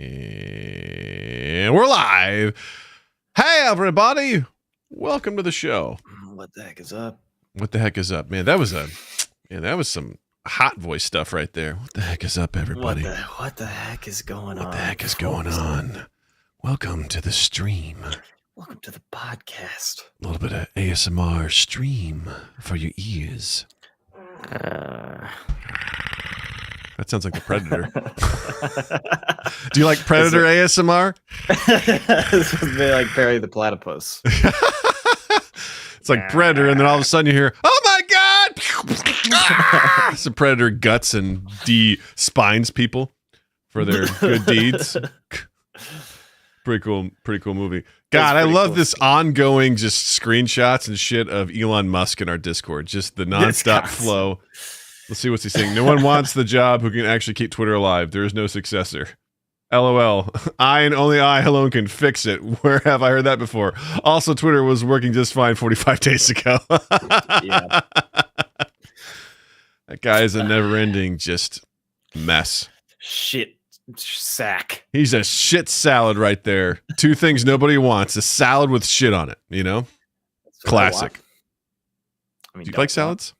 And we're live. Hey, everybody. Welcome to the show. What the heck is up? What the heck is up, man? That was some hot voice stuff right there. What the heck is up, everybody? What the heck is going on? What the heck is going on? Welcome to the stream. Welcome to the podcast. A little bit of ASMR stream for your ears. That sounds like the Predator. Do you like Predator ASMR? This would be like Perry the Platypus. It's like Predator, and then all of a sudden you hear, "Oh my God!" Some Predator guts and spines people for their good deeds. Pretty cool movie. God, I love this ongoing just screenshots and shit of Elon Musk in our Discord. Just the nonstop flow. Let's see what's he saying. No one wants the job who can actually keep Twitter alive. There is no successor. LOL. I and only I alone can fix it. Where have I heard that before? Also, Twitter was working just fine 45 days ago. Yeah. That guy is a never-ending just mess. Shit sack. He's a shit salad right there. Two things nobody wants: a salad with shit on it. You know, classic. Do you like salads?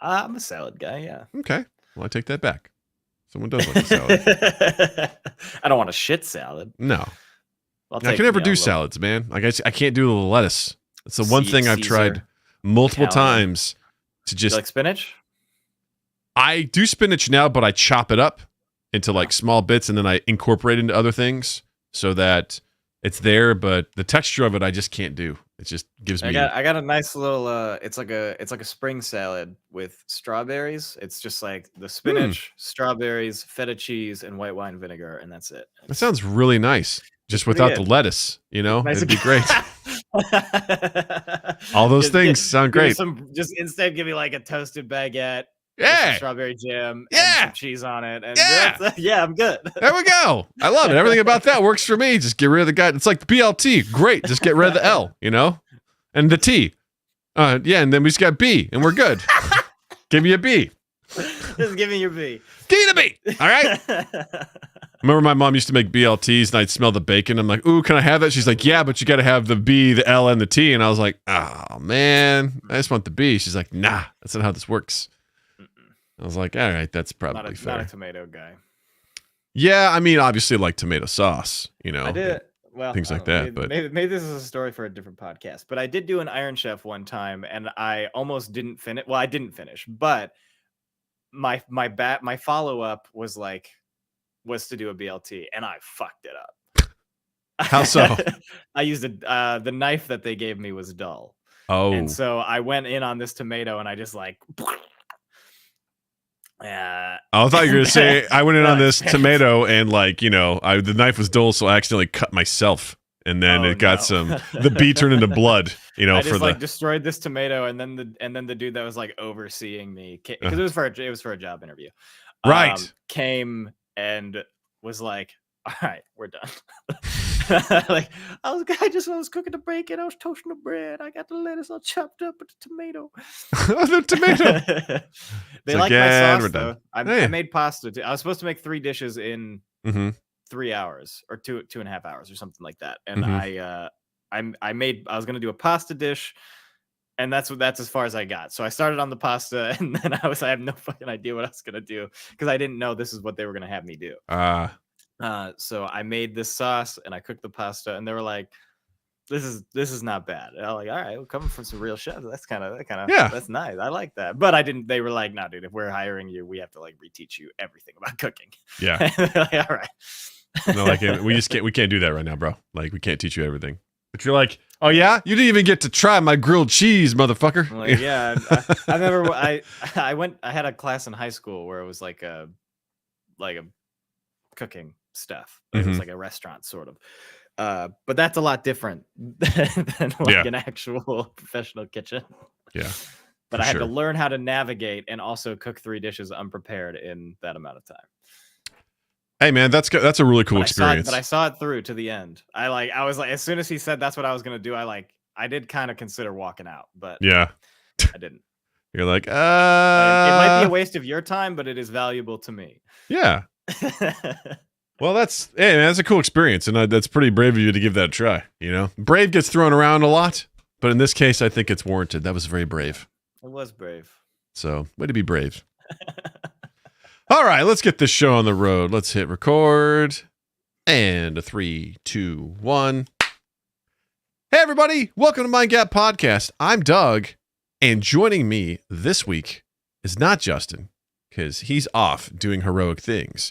I'm a salad guy. Yeah. Okay. Well, I take that back. Someone does like a salad. I don't want a shit salad. No. I can never do salads, man. Like I can't do the lettuce. It's the one thing I've tried multiple times to just. You like spinach? I do spinach now, but I chop it up into like small bits and then I incorporate it into other things so that it's there. But the texture of it, I just can't do. It just gives me. I got a nice little. It's like a spring salad with strawberries. It's just like the spinach, strawberries, feta cheese, and white wine vinegar, and that's it. That sounds really nice. Just without the lettuce, you know, it'd be great. All those things sound great. Just instead, give me like a toasted baguette. Yeah, strawberry jam. Yeah, and some cheese on it. And yeah, I'm good. There we go. I love it. Everything about that works for me. Just get rid of the guy. It's like the BLT. Great. Just get rid of the L. You know, and the T. Yeah, and then we just got B, and we're good. Give me a B. Just give me your B. Give me the B. All right. Remember, my mom used to make BLTs, and I'd smell the bacon. I'm like, "Ooh, can I have that?" She's like, "Yeah, but you got to have the B, the L, and the T." And I was like, "Oh man, I just want the B." She's like, "Nah, that's not how this works." I was like, all right, that's probably fair. Not a tomato guy. Yeah, I mean, obviously, like tomato sauce, you know. I did. Well, things like that. But maybe this is a story for a different podcast. But I did do an Iron Chef one time, and I almost didn't finish. Well, I didn't finish, but my follow up was to do a BLT, and I fucked it up. How so? I used the knife that they gave me was dull. Oh, and so I went in on this tomato, and I just like. I thought you were gonna say I went in on this tomato and like, you know, the knife was dull, so I accidentally cut myself, and then it got the B turned into blood. You know, I just destroyed this tomato, and then the dude that was like overseeing me, because it was for a job interview, right? Came and was like, "All right, we're done." Like I was cooking the bacon, I was toasting the bread, I got the lettuce all chopped up with the tomato. The tomato. They like my sauce though. I made pasta too. I was supposed to make 3 dishes in 3 hours or 2.5 hours or something like that. And I was gonna do a pasta dish, and that's as far as I got. So I started on the pasta, and then I have no fucking idea what I was gonna do because I didn't know this is what they were gonna have me do. So I made this sauce and I cooked the pasta, and they were like, "This is not bad." And I'm like, "All right, we're coming from some real chefs. That's kind of that's nice. I like that." But I didn't. They were like, "No, dude, if we're hiring you, we have to like reteach you everything about cooking." Yeah. Like, all right. No, like we can't do that right now, bro. Like we can't teach you everything. But you're like, "Oh yeah, you didn't even get to try my grilled cheese, motherfucker." I'm like, yeah, I remember I had a class in high school where it was like a cooking stuff. It was like a restaurant sort of. But that's a lot different than an actual professional kitchen. Yeah. But I had to learn how to navigate and also cook 3 dishes unprepared in that amount of time. Hey man, that's a really cool experience. But I saw it through to the end. I was like, as soon as he said that's what I was gonna do, I did kind of consider walking out, but yeah, I didn't. You're like, it might be a waste of your time, but it is valuable to me. Yeah. Well, that's a cool experience, and that's pretty brave of you to give that a try. Brave gets thrown around a lot, but in this case, I think it's warranted. That was very brave. It was brave. So, way to be brave. All right, let's get this show on the road. Let's hit record. And a 3, 2, 1. Hey, everybody. Welcome to Mind Gap Podcast. I'm Doug, and joining me this week is not Justin, because he's off doing heroic things.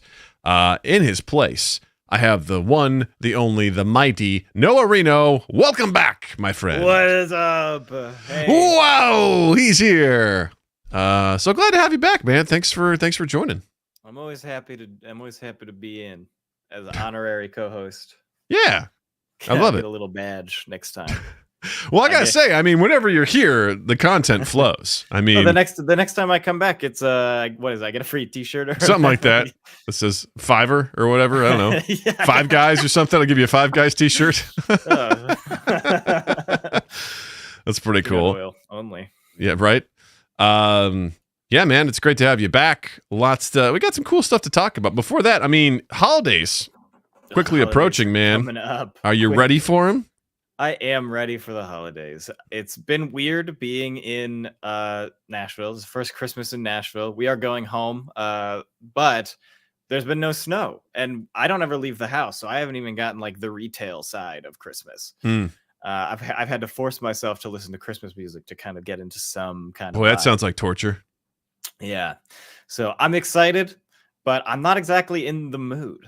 In his place, I have the one, the only, the mighty Noah Reno. Welcome back, my friend. What is up? Hey. Wow, he's here. So glad to have you back, man. Thanks for joining. I'm always happy to be in as an honorary co-host. Yeah, I love it. Get a little badge next time. Well, I gotta say, whenever you're here, the content flows. The next time I come back, it's what is it? I get a free T-shirt or something like that. It says Fiverr or whatever. I don't know. Yeah. Five Guys or something. I'll give you a Five Guys T-shirt. That's pretty cool. Oil only. Yeah. Right. Yeah, man, it's great to have you back. We got some cool stuff to talk about. Before that, holidays quickly approaching, man. Coming up. Are you ready for them? I am ready for the holidays. It's been weird being in Nashville. It's the first Christmas in Nashville. We are going home, but there's been no snow, and I don't ever leave the house, so I haven't even gotten like the retail side of Christmas. I've had to force myself to listen to Christmas music to kind of get into some kind of. Boy, that sounds like torture. Yeah, so I'm excited, but I'm not exactly in the mood.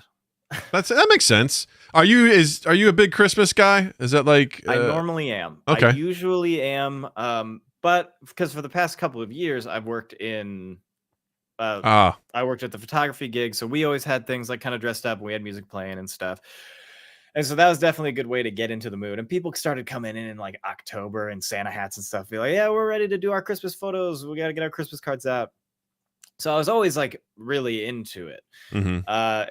That makes sense. Are you a big Christmas guy? Is that like I normally am. Okay. I usually am. But because for the past couple of years I've worked in I worked at the photography gig, so we always had things like kind of dressed up and we had music playing and stuff. And so that was definitely a good way to get into the mood. And people started coming in like October and Santa hats and stuff. Be like, yeah, we're ready to do our Christmas photos. We got to get our Christmas cards out. So I was always like really into it. Mm-hmm.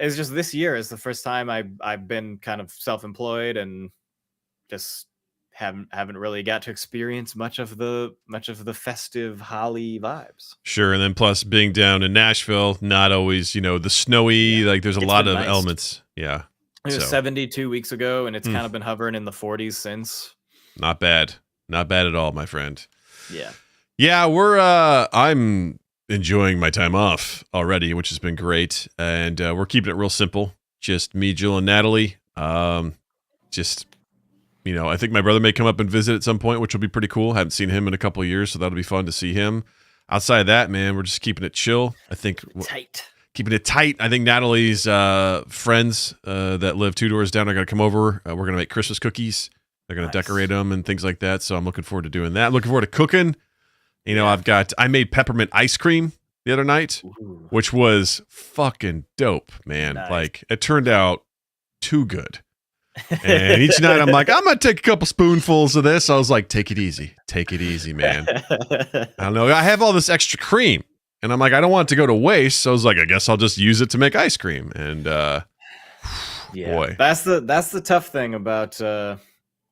It's just this year is the first time I've been kind of self-employed and just haven't really got to experience much of the festive holly vibes. Sure, and then plus being down in Nashville, not always the snowy. Like there's a lot of elements. Yeah, it was 72 weeks ago, and it's kind of been hovering in the 40s since. Not bad at all, my friend. Yeah. I'm enjoying my time off already, which has been great, and we're keeping it real simple. Just me, Jill, and Natalie. I think my brother may come up and visit at some point, which will be pretty cool. Haven't seen him in a couple of years, so that'll be fun to see him. Outside of that, man, we're just keeping it chill. I think keeping it tight. I think Natalie's friends that live 2 doors down are going to come over. We're going to make Christmas cookies. They're going to decorate them and things like that. So I'm looking forward to doing that. Looking forward to cooking. I made peppermint ice cream the other night, which was fucking dope, man. Nice. Like it turned out too good. And each night I'm like, I'm going to take a couple spoonfuls of this. I was like, take it easy, man. I don't know. I have all this extra cream and I'm like, I don't want it to go to waste. So I was like, I guess I'll just use it to make ice cream. And boy, that's the tough thing about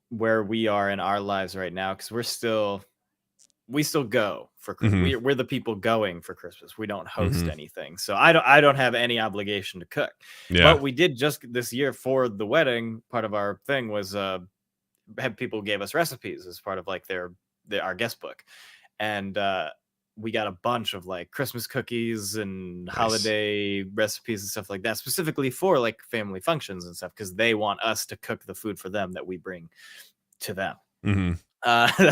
where we are in our lives right now. Cause we still go for Christmas. Mm-hmm. We're the people going for Christmas. We don't host anything. So I don't have any obligation to cook. Yeah. But we did just this year for the wedding. Part of our thing was have people gave us recipes as part of like our guest book. And we got a bunch of like Christmas cookies and holiday recipes and stuff like that, specifically for like family functions and stuff, because they want us to cook the food for them that we bring to them. Mm-hmm.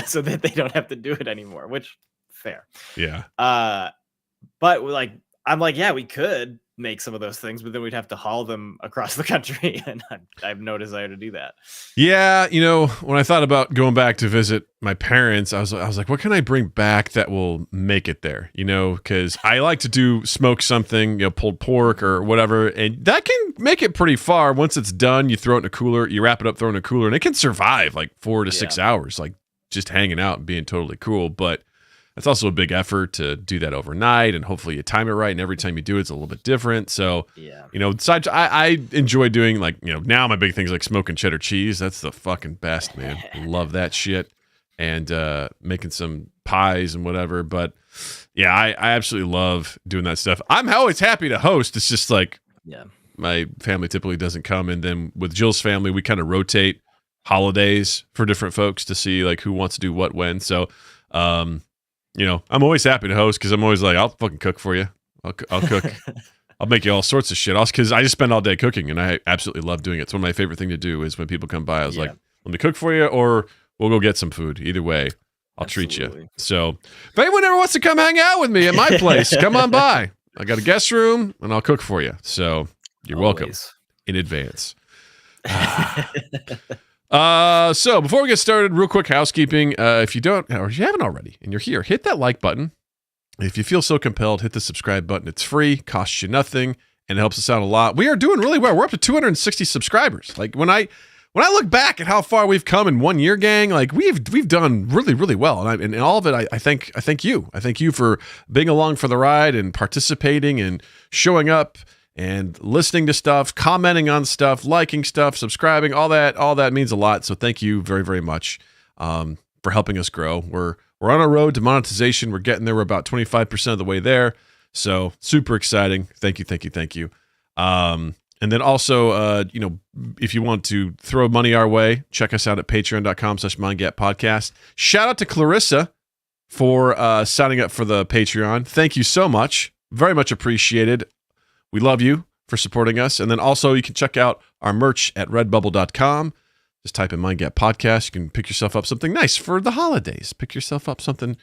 So that they don't have to do it anymore, which fair. Yeah. But like, I'm like, yeah, we could make some of those things, but then we'd have to haul them across the country. And I have no desire to do that. Yeah. When I thought about going back to visit my parents, I was like, what can I bring back that will make it there? Cause I like to smoke something, pulled pork or whatever. And that can make it pretty far. Once it's done, you throw it in a cooler, you wrap it up, throw it in a cooler, and it can survive like 4 to 6 hours, like just hanging out and being totally cool. But it's also a big effort to do that overnight, and hopefully you time it right. And every time you do it, it's a little bit different. So, besides, I enjoy doing like, now my big thing is like smoking cheddar cheese. That's the fucking best, man. Love that shit. And making some pies and whatever. But yeah, I absolutely love doing that stuff. I'm always happy to host. It's just like, my family typically doesn't come, and then with Jill's family, we kind of rotate holidays for different folks to see like who wants to do what when. So, I'm always happy to host because I'm always like, I'll fucking cook for you. I'll cook. I'll make you all sorts of shit. Because I just spend all day cooking, and I absolutely love doing it. It's one of my favorite things to do is when people come by, I was like, let me cook for you, or we'll go get some food. Either way, I'll treat you. So if anyone ever wants to come hang out with me at my place, come on by. I got a guest room, and I'll cook for you. So you're welcome in advance. So before we get started, real quick housekeeping. If you don't, or if you haven't already, and you're here, hit that like button. If you feel so compelled, hit the subscribe button. It's free, costs you nothing, and it helps us out a lot. We are doing really well. We're up to 260 subscribers. Like when I look back at how far we've come in 1 year, gang, like we've done really, really well. And all of it, I thank you. I thank you for being along for the ride and participating and showing up and listening to stuff, commenting on stuff, liking stuff, subscribing. All that means a lot. So thank you very, very much for helping us grow. We're on a road to monetization. We're getting there. We're about 25% of the way there. So super exciting. Thank you. And then also, if you want to throw money our way, check us out at patreon.com/mindgappodcast. Shout out to Clarissa for signing up for the Patreon. Thank you so much. Very much appreciated. We love you for supporting us. And then also you can check out our merch at redbubble.com. Just type in Mind Gap Podcast. You can pick yourself up something nice for the holidays. Pick yourself up something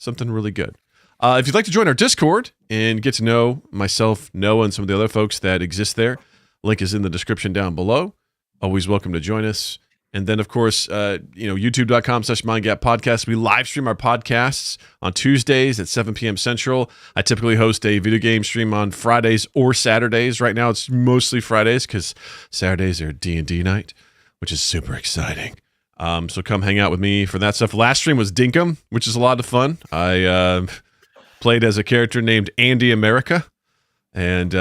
really good. If you'd like to join our Discord and get to know myself, Noah, and some of the other folks that exist there, link is in the description down below. Always welcome to join us. And then, of course, youtube.com/mindgappodcast. We live stream our podcasts on Tuesdays at 7 p.m. Central. I typically host a video game stream on Fridays or Saturdays. Right now, it's mostly Fridays because Saturdays are D&D night, which is super exciting. So come hang out with me for that stuff. Last stream was Dinkum, which is a lot of fun. I played as a character named Andy America, and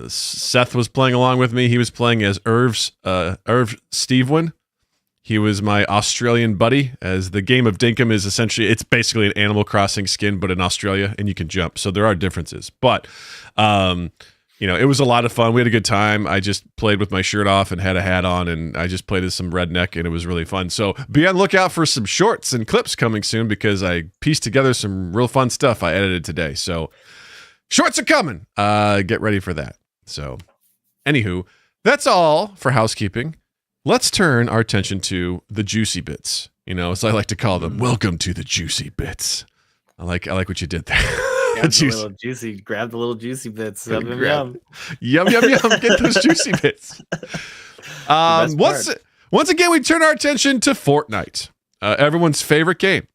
Seth was playing along with me. He was playing as Irv Stevewin. He was my Australian buddy, as the game of Dinkum is essentially, it's basically an Animal Crossing skin, but in Australia, and you can jump. So there are differences. But it was a lot of fun. We had a good time. I just played with my shirt off and had a hat on, and I just played as some redneck, and it was really fun. So be on the lookout for some shorts and clips coming soon because I pieced together some real fun stuff I edited today. So shorts are coming. Get ready for that. So anywho, that's all for housekeeping. Let's turn our attention to the juicy bits. As I like to call them. Welcome to the juicy bits. I like what you did there. Grab the little juicy bits. Yum. Yum. Get those juicy bits. Once again, we turn our attention to Fortnite, everyone's favorite game.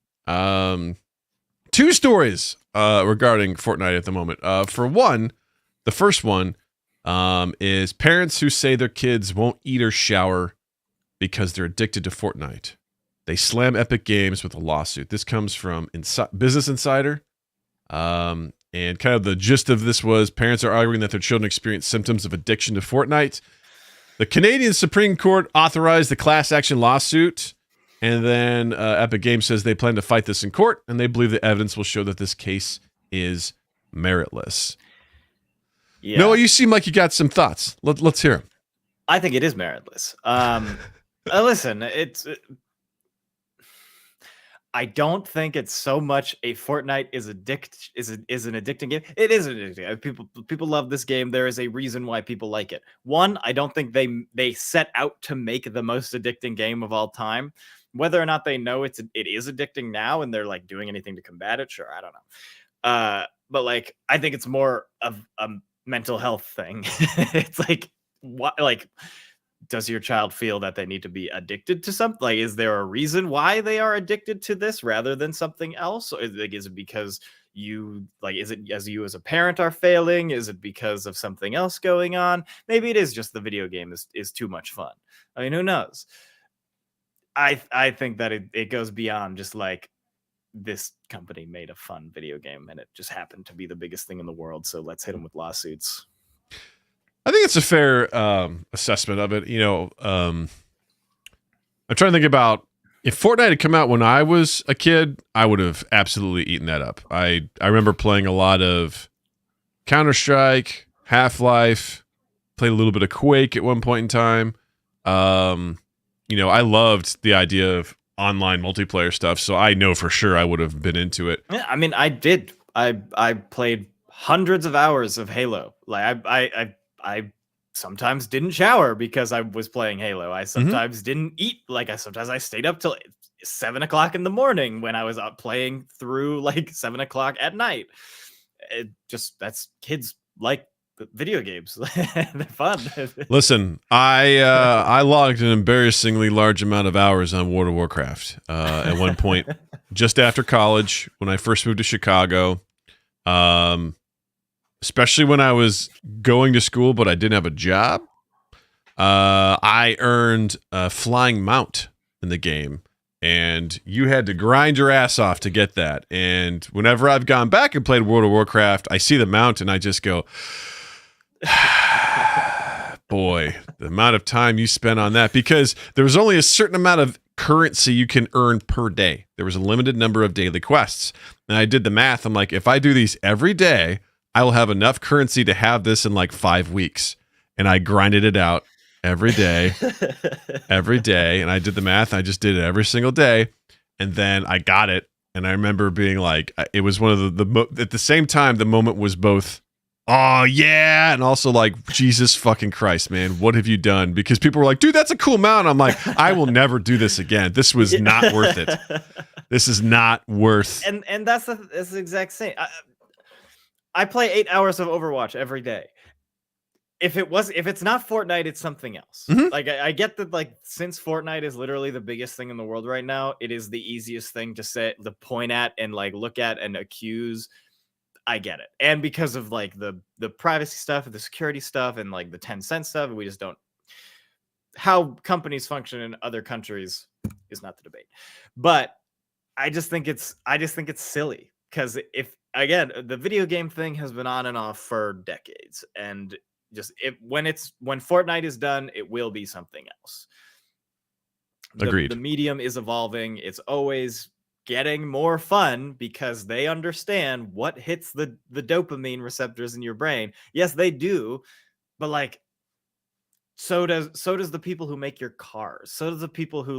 Two stories regarding Fortnite at the moment. For one, the first one is parents who say their kids won't eat or shower because they're addicted to Fortnite. They slam Epic Games with a lawsuit. This comes from Business Insider. And kind of the gist of this was parents are arguing that their children experience symptoms of addiction to Fortnite. The Canadian Supreme Court authorized the class action lawsuit. And then Epic Games says they plan to fight this in court, and they believe the evidence will show that this case is meritless. Yeah. Noah, you seem like you got some thoughts. Let's hear them. I think it is meritless. Listen, I don't think it's so much a Fortnite is an addicting game. It is addicting. People love this game. There is a reason why people like it. One, I don't think they set out to make the most addicting game of all time. Whether or not they know it is addicting now and they're like doing anything to combat it, sure, I don't know. But like I think it's more of a mental health thing. It's like what does your child feel that they need to be addicted to something? Like, is there a reason why they are addicted to this rather than something else? Or is it because you is it as you as a parent are failing? Is it because of something else going on? Maybe it is just the video game is too much fun. I mean, who knows? I think that it goes beyond just like this company made a fun video game and it just happened to be the biggest thing in the world. So let's hit them with lawsuits. I think it's a fair assessment of it. I'm trying to think about if Fortnite had come out when I was a kid, I would have absolutely eaten that up. I remember playing a lot of Counter-Strike, Half-Life, played a little bit of Quake at one point in time. I loved the idea of online multiplayer stuff, so I know for sure I would have been into it. Yeah, I mean, I did. I played hundreds of hours of Halo. Like I sometimes didn't shower because I was playing Halo. I sometimes didn't eat. Like sometimes I stayed up till 7 o'clock in the morning when I was up playing through like 7 o'clock at night. That's kids like video games. They're fun. Listen, I logged an embarrassingly large amount of hours on World of Warcraft at one point, just after college when I first moved to Chicago. Especially when I was going to school, but I didn't have a job. I earned a flying mount in the game, and you had to grind your ass off to get that. And whenever I've gone back and played World of Warcraft, I see the mount and I just go, boy, the amount of time you spent on that, because there was only a certain amount of currency you can earn per day. There was a limited number of daily quests. And I did the math. I'm like, if I do these every day, I will have enough currency to have this in like 5 weeks. And I grinded it out every day, and I did the math. I just did it every single day. And then I got it. And I remember being like, it was one of at the same time, the moment was both, oh yeah, and also like, Jesus fucking Christ, man, what have you done? Because people were like, dude, that's a cool mount. I'm like, I will never do this again. This was not worth it. This is not worth. And that's the exact same. I play 8 hours of Overwatch every day. If it's not Fortnite, it's something else. Like I get that, like, since Fortnite is literally the biggest thing in the world right now, it is the easiest thing to point at and like look at and accuse. I get it. And because of like the privacy stuff, the security stuff, and like the 10-cent stuff, we just don't. How companies function in other countries is not the debate. But I just think it's silly, because again, the video game thing has been on and off for decades, and just when Fortnite is done, it will be something else. Agreed. The medium is evolving. It's always getting more fun because they understand what hits the dopamine receptors in your brain. Yes, they do, but like, so does the people who make your cars. So does the people who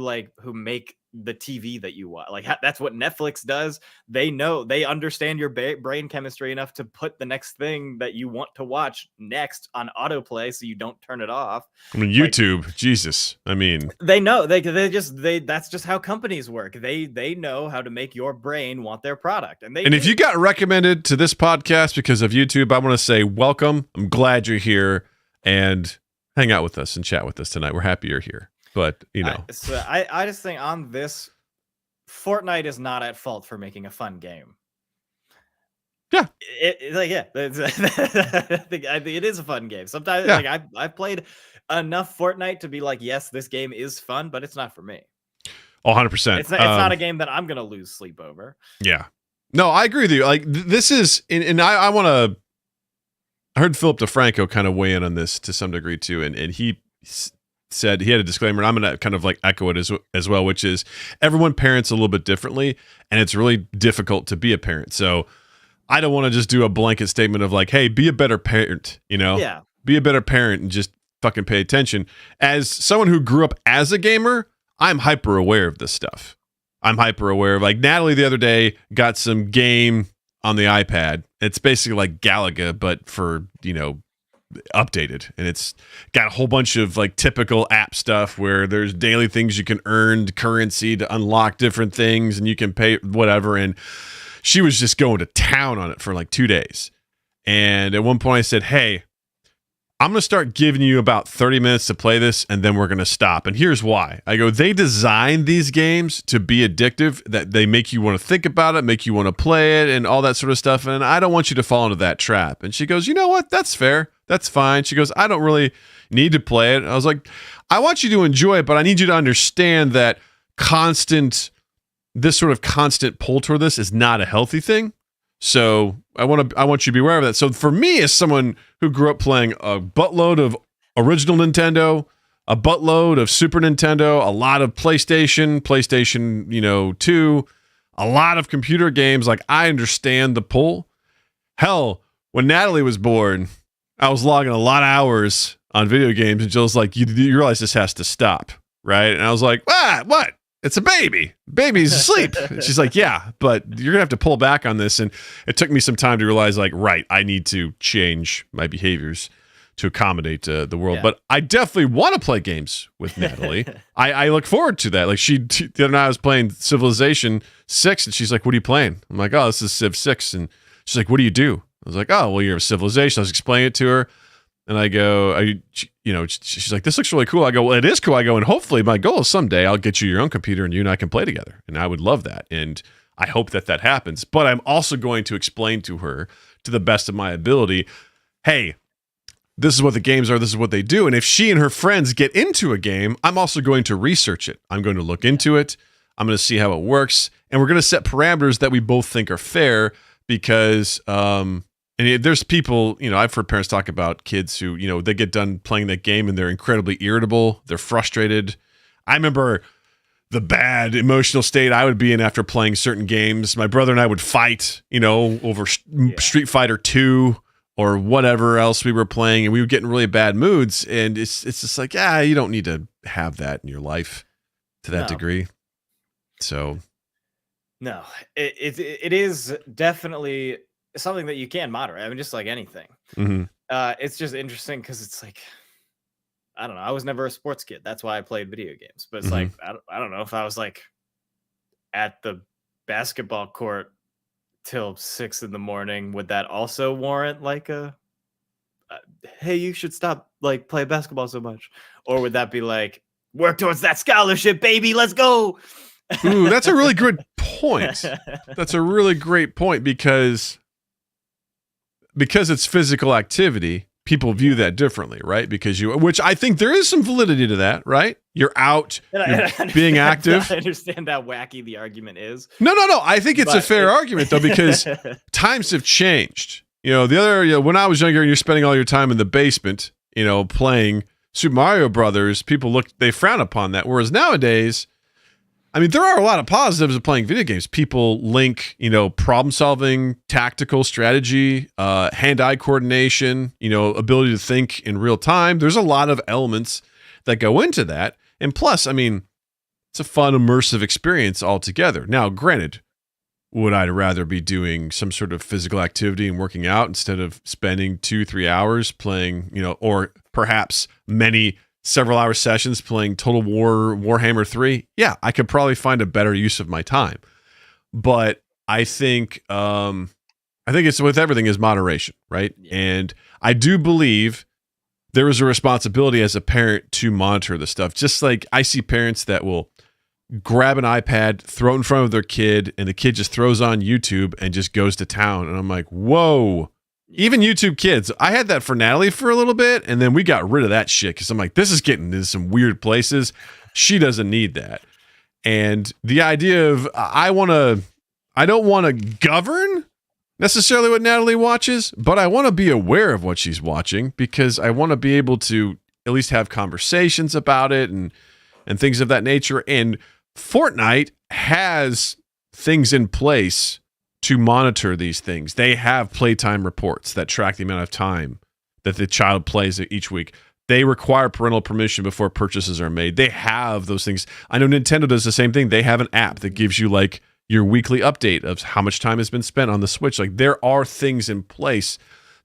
make the TV that you watch. Like, that's what Netflix does. They understand your brain chemistry enough to put the next thing that you want to watch next on autoplay, so you don't turn it off. I mean, YouTube, like, Jesus. I mean, they know that's just how companies work. They know how to make your brain want their product, and if you got recommended to this podcast because of YouTube, I want to say welcome. I'm glad you're here, and hang out with us and chat with us tonight. We're happy you're here. But, I just think on this, Fortnite is not at fault for making a fun game. Yeah. I think it is a fun game. Sometimes, like, I've played enough Fortnite to be like, yes, this game is fun, but it's not for me. 100%. It's not a game that I'm going to lose sleep over. Yeah. No, I agree with you. Like, this is, and I want to, I heard Philip DeFranco kind of weigh in on this to some degree too, and he said, he had a disclaimer, and I'm going to kind of like echo it as well, which is everyone parents a little bit differently, and it's really difficult to be a parent. So I don't want to just do a blanket statement of like, hey, be a better parent, Yeah. Be a better parent and just fucking pay attention. As someone who grew up as a gamer, I'm hyper aware of this stuff. I'm hyper aware of, like, Natalie the other day got some game on the iPad. It's basically like Galaga, but for, updated, and it's got a whole bunch of like typical app stuff where there's daily things you can earn currency to unlock different things, and you can pay whatever. And she was just going to town on it for like 2 days. And at one point I said, hey, I'm going to start giving you about 30 minutes to play this, and then we're going to stop. And here's why. I go, they designed these games to be addictive, that they make you want to think about it, make you want to play it, and all that sort of stuff. And I don't want you to fall into that trap. And she goes, you know what? That's fair. That's fine. She goes, I don't really need to play it. I was like, I want you to enjoy it, but I need you to understand that this sort of constant pull toward this is not a healthy thing. So I want you to be aware of that. So for me, as someone who grew up playing a buttload of original Nintendo, a buttload of Super Nintendo, a lot of PlayStation 2, a lot of computer games, like, I understand the pull. Hell, when Natalie was born, I was logging a lot of hours on video games. And Jill's like, you realize this has to stop, right? And I was like, what? It's a baby. Baby's asleep. And she's like, yeah, but you're going to have to pull back on this. And it took me some time to realize, like, right, I need to change my behaviors to accommodate the world. Yeah. But I definitely want to play games with Natalie. I look forward to that. Like the other night I was playing Civilization 6 and she's like, what are you playing? I'm like, oh, this is Civ 6. And she's like, what do you do? I was like, oh, well, you're a Civilization. I was explaining it to her. And I go, she's like, this looks really cool. I go, well, it is cool. I go, and hopefully my goal is someday I'll get you your own computer and you and I can play together. And I would love that. And I hope that happens. But I'm also going to explain to her to the best of my ability, hey, this is what the games are. This is what they do. And if she and her friends get into a game, I'm also going to research it. I'm going to look into it. I'm going to see how it works. And we're going to set parameters that we both think are fair because, and there's people, I've heard parents talk about kids who, they get done playing that game and they're incredibly irritable. They're frustrated. I remember the bad emotional state I would be in after playing certain games. My brother and I would fight, over Street Fighter 2 or whatever else we were playing, and we would get in really bad moods. And it's just like, you don't need to have that in your life to that degree. So, no, it is definitely something that you can moderate. I mean, just like anything. Mm-hmm. It's just interesting because it's like, I don't know. I was never a sports kid. That's why I played video games. But it's like, I don't know if I was like at the basketball court till 6 a.m, would that also warrant like hey, you should stop like play basketball so much? Or would that be like, work towards that scholarship, baby, let's go? Ooh, that's a really good point. That's a really great point because it's physical activity, people view that differently, right? Which I think there is some validity to that, right? You're out, you're being active. I understand how wacky the argument is. No. I think it's a fair argument though, because times have changed. When I was younger and you're spending all your time in the basement, playing Super Mario Brothers, they frown upon that. Whereas nowadays, I mean, there are a lot of positives of playing video games. People link, problem solving, tactical strategy, hand-eye coordination, ability to think in real time. There's a lot of elements that go into that. And plus, I mean, it's a fun, immersive experience altogether. Now, granted, would I rather be doing some sort of physical activity and working out instead of spending 2-3 hours playing, or perhaps several hour sessions playing Total War Warhammer 3? Yeah, I could probably find a better use of my time. But I think it's with everything is moderation, right? Yeah. And I do believe there is a responsibility as a parent to monitor the stuff. Just like I see parents that will grab an iPad, throw it in front of their kid, and the kid just throws on YouTube and just goes to town. And I'm like, whoa. Even YouTube Kids. I had that for Natalie for a little bit, and then we got rid of that shit because I'm like, this is getting into some weird places. She doesn't need that. And the idea of I don't want to govern necessarily what Natalie watches, but I want to be aware of what she's watching because I want to be able to at least have conversations about it and things of that nature. And Fortnite has things in place to monitor these things. They have playtime reports that track the amount of time that the child plays each week. They require parental permission before purchases are made. They have those things. I know Nintendo does the same thing. They have an app that gives you like your weekly update of how much time has been spent on the Switch. Like there are things in place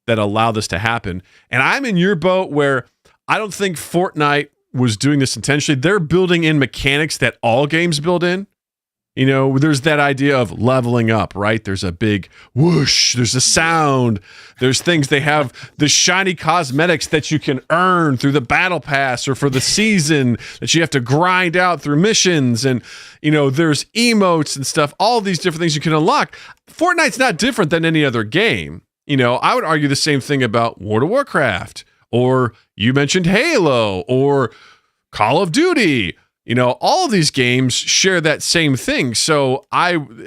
that allow this to happen. And I'm in your boat where I don't think Fortnite was doing this intentionally. They're building in mechanics that all games build in. There's that idea of leveling up, right? There's a big whoosh. There's a sound. There's things. They have the shiny cosmetics that you can earn through the battle pass or for the season that you have to grind out through missions. And, there's emotes and stuff, all these different things you can unlock. Fortnite's not different than any other game. I would argue the same thing about World of Warcraft, or you mentioned Halo or Call of Duty. All of these games share that same thing. So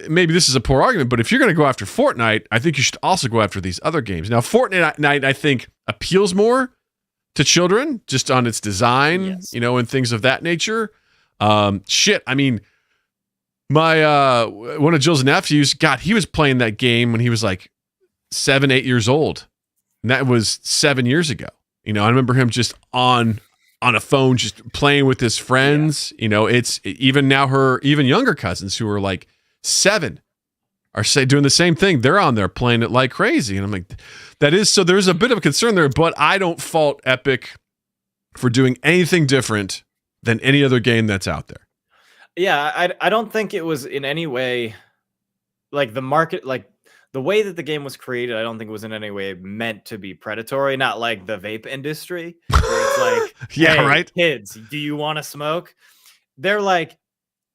maybe this is a poor argument, but if you're going to go after Fortnite, I think you should also go after these other games. Now, Fortnite, I think, appeals more to children just on its design, yes. And things of that nature. I mean, my one of Jill's nephews, God, he was playing that game when he was like 7-8 years old. And that was 7 years ago. You know, I remember him just on a phone, just playing with his friends. You know, it's even now her even younger cousins who are like 7 are doing the same thing. They're on there playing it like crazy. And I'm like, that is, so there's a bit of a concern there, but I don't fault Epic for doing anything different than any other game that's out there. Yeah, I don't think it was in any way like the market, like the way that the game was created. I don't think it was in any way meant to be predatory. Not like the vape industry, where it's like, yeah, hey, right, kids, do you want to smoke? They're like,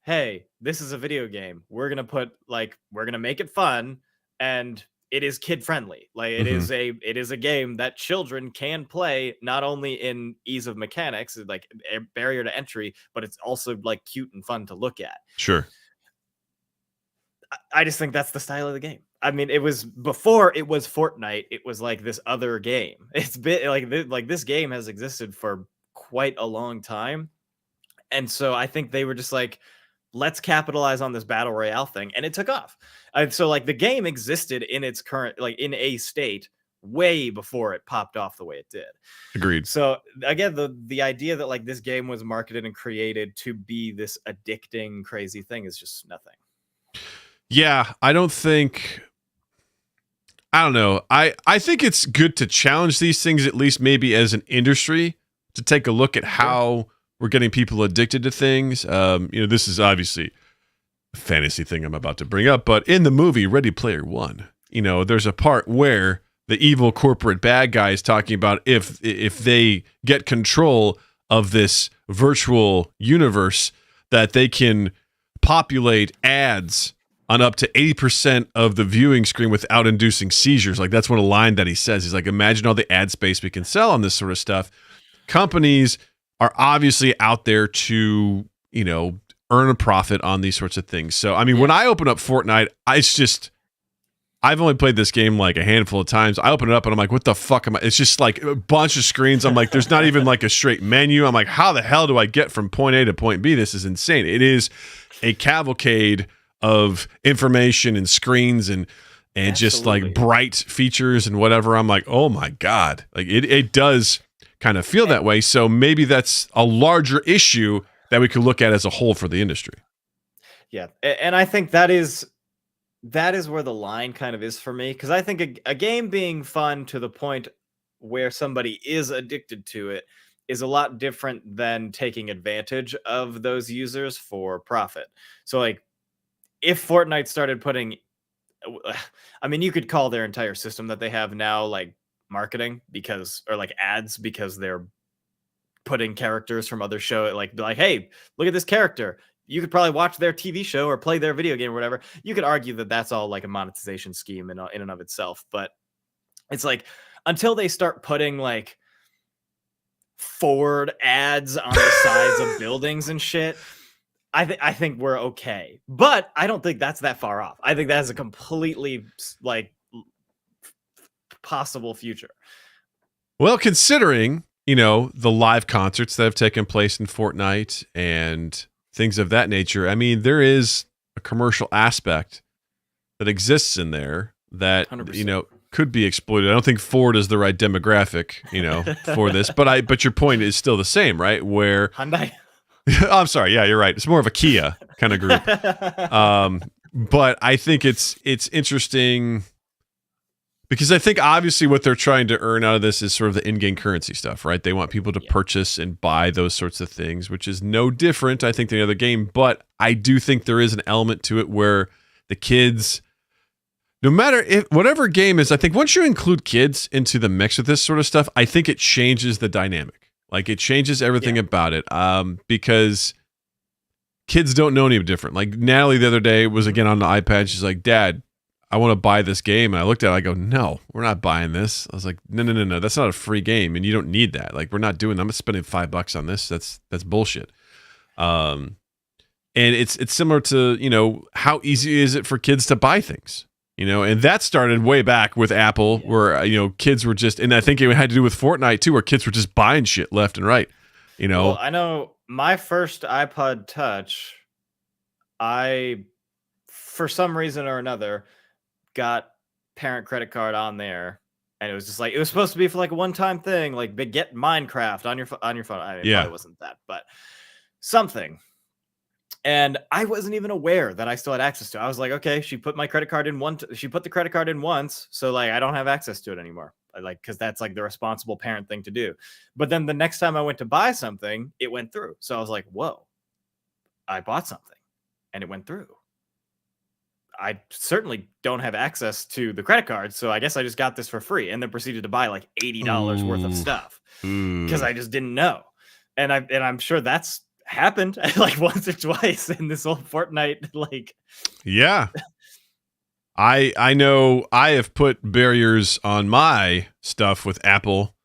hey, this is a video game. We're gonna make it fun, and it is kid friendly. Like it is a game that children can play, not only in ease of mechanics, like a barrier to entry, but it's also like cute and fun to look at. sure. I just think that's the style of the game. I mean, it was before it was Fortnite. It was like this other game. It's been like this game has existed for quite a long time, and so I think they were just like, let's capitalize on this battle royale thing, and it took off. And so like the game existed in its current, like in a state way before it popped off the way it did. Agreed. So again, the idea that like this game was marketed and created to be this addicting crazy thing is just nothing. Yeah, I don't know. I think it's good to challenge these things, at least maybe as an industry, to take a look at how we're getting people addicted to things. You know, this is obviously a fantasy thing I'm about to bring up, but in the movie Ready Player One, you know, there's a part where the evil corporate bad guy is talking about if they get control of this virtual universe, that they can populate ads on up to 80% of the viewing screen without inducing seizures. Like, that's one line that he says. He's like, imagine all the ad space we can sell on this sort of stuff. Companies are obviously out there to, you know, earn a profit on these sorts of things. So, I mean, when I open up Fortnite, I've only played this game like a handful of times. I open it up and I'm like, what the fuck am I? It's just like a bunch of screens. I'm like, there's not even like a straight menu. I'm like, how the hell do I get from point A to point B? This is insane. It is a cavalcade of information and screens and just like bright features and whatever. I'm like, oh my God. Like it does kind of feel that way. So maybe that's a larger issue that we could look at as a whole for the industry. Yeah. And I think that is where the line kind of is for me. Cause I think a game being fun to the point where somebody is addicted to it is a lot different than taking advantage of those users for profit. So like, if Fortnite started putting, I mean, you could call their entire system that they have now like marketing, or like ads, because they're putting characters from other show, like hey, look at this character. You could probably watch their TV show or play their video game or whatever. You could argue that that's all like a monetization scheme in and of itself. But it's like, until they start putting like forward ads on the sides of buildings and shit, I think we're okay, but I don't think that's that far off. I think that is a completely like possible future. Well, considering, you know, the live concerts that have taken place in Fortnite and things of that nature, I mean, there is a commercial aspect that exists in there that 100%. You know, could be exploited. I don't think Ford is the right demographic, you know, for this, but your point is still the same, right? Where Hyundai. I'm sorry. Yeah, you're right. It's more of a Kia kind of group. But I think it's interesting because I think obviously what they're trying to earn out of this is sort of the in-game currency stuff, right? They want people to purchase and buy those sorts of things, which is no different, I think, than the other game. But I do think there is an element to it where the kids, no matter whatever game is, I think once you include kids into the mix of this sort of stuff, I think it changes the dynamic. Like it changes everything about it, because kids don't know any different. Like Natalie the other day was again on the iPad. She's like, Dad, I want to buy this game. And I looked at it, I go, no, we're not buying this. I was like, no. That's not a free game. And you don't need that. Like we're not doing that. I'm spending $5 on this. That's bullshit. And it's similar to, you know, how easy is it for kids to buy things? You know, and that started way back with Apple, where, you know, kids were just, and I think it had to do with Fortnite too, where kids were just buying shit left and right, you know. Well, I know my first iPod Touch, I, for some reason or another, got parent credit card on there And it was just like, it was supposed to be for like a one-time thing, like get Minecraft on your phone. I mean, it probably wasn't that, but something. And I wasn't even aware that I still had access to it. I was like, okay, she put my credit card in she put the credit card in once, so like I don't have access to it anymore. Like, because that's like the responsible parent thing to do. But then the next time I went to buy something, it went through. So I was like, whoa, I bought something and it went through. I certainly don't have access to the credit card, so I guess I just got this for free, and then proceeded to buy like $80 worth of stuff because I just didn't know. And I'm sure that's happened like once or twice in this old Fortnite. Like, yeah, I know I have put barriers on my stuff with Apple,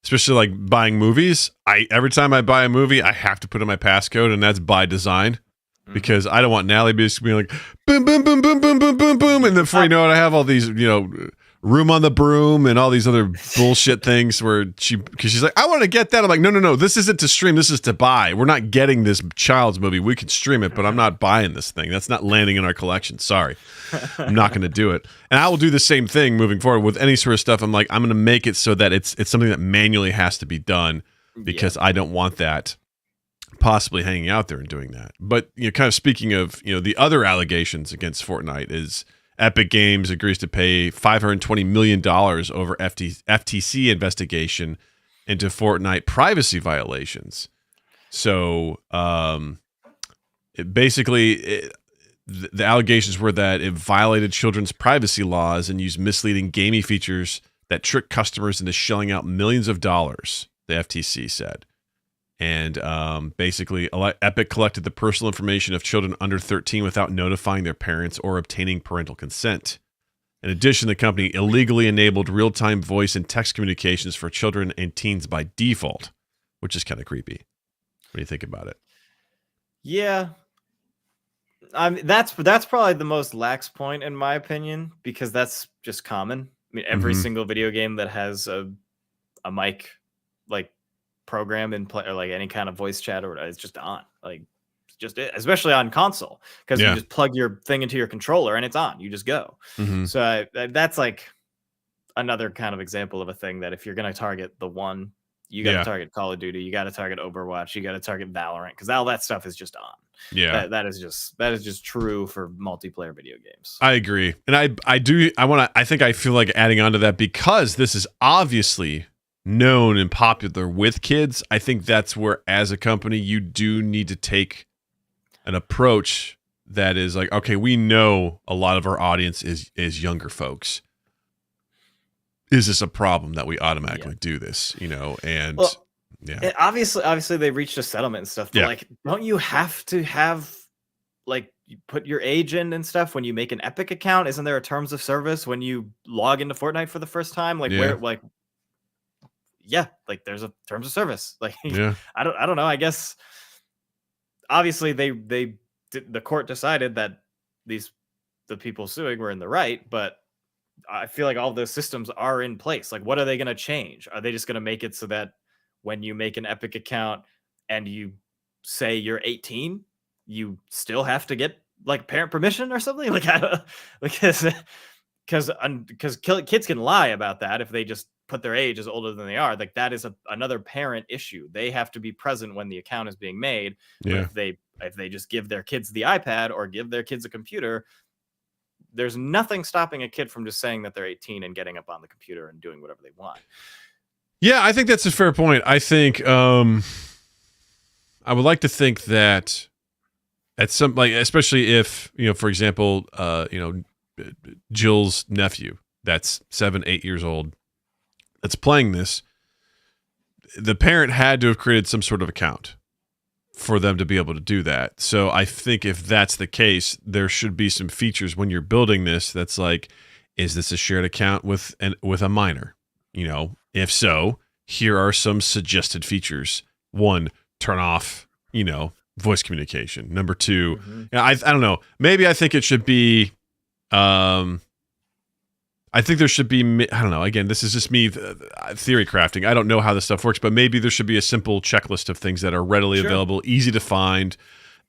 especially like buying movies. Every time I buy a movie, I have to put in my passcode, and that's by design. Because I don't want Natalie basically being like boom, boom, boom, boom, boom, boom, boom, boom, and then before you know it, I have all these, room on the broom and all these other bullshit things because she's like, I want to get that. I'm like, no, this isn't to stream. This is to buy. We're not getting this child's movie. We can stream it, but I'm not buying this thing. That's not landing in our collection. Sorry, I'm not going to do it. And I will do the same thing moving forward with any sort of stuff. I'm like, I'm going to make it so that it's something that manually has to be done because I don't want that possibly hanging out there and doing that. But kind of speaking of the other allegations against Fortnite is Epic Games agrees to pay $520 million over FTC investigation into Fortnite privacy violations. So the allegations were that it violated children's privacy laws and used misleading gaming features that trick customers into shelling out millions of dollars, the FTC said. And basically, Epic collected the personal information of children under 13 without notifying their parents or obtaining parental consent. In addition, the company illegally enabled real-time voice and text communications for children and teens by default, which is kind of creepy. What do you think about it? Yeah. That's probably the most lax point in my opinion, because that's just common. I mean, every single video game that has a mic, like, program in play or like any kind of voice chat or whatever, it's just on, like just it, especially on console, because you just plug your thing into your controller and it's on, you just go. So that's like another kind of example of a thing that if you're going to target the one, you got to target Call of Duty, you got to target Overwatch, you got to target Valorant, because all that stuff is just on. That is just true for multiplayer video games. I agree. And I feel like adding on to that, because this is obviously known and popular with kids. I think that's where, as a company, you do need to take an approach that is like, okay, we know a lot of our audience is younger folks. Is this a problem that we automatically do this? And obviously they reached a settlement and stuff. But like, don't you have to have like you put your age in and stuff when you make an Epic account? Isn't there a terms of service when you log into Fortnite for the first time? Like where like. Yeah, like there's a terms of service. Like I don't know. I guess obviously the court decided that the people suing were in the right, but I feel like all those systems are in place. Like, what are they going to change? Are they just going to make it so that when you make an Epic account and you say you're 18, you still have to get like parent permission or something? Like, I don't, because kids can lie about that if they just put their age as older than they are. Like, that is another parent issue. They have to be present when the account is being made. But if they just give their kids the iPad or give their kids a computer, there's nothing stopping a kid from just saying that they're 18 and getting up on the computer and doing whatever they want. Yeah, I think that's a fair point. I think I would like to think that at some, like, especially if, for example, Jill's nephew that's 7-8 years old that's playing this, the parent had to have created some sort of account for them to be able to do that. So I think if that's the case, there should be some features when you're building this that's like, is this a shared account with a minor? If so, here are some suggested features. 1, turn off, voice communication. Number 2, I don't know. Maybe I think it should be, I think there should be, I don't know, again, this is just me theory crafting. I don't know how this stuff works, but maybe there should be a simple checklist of things that are readily available, easy to find.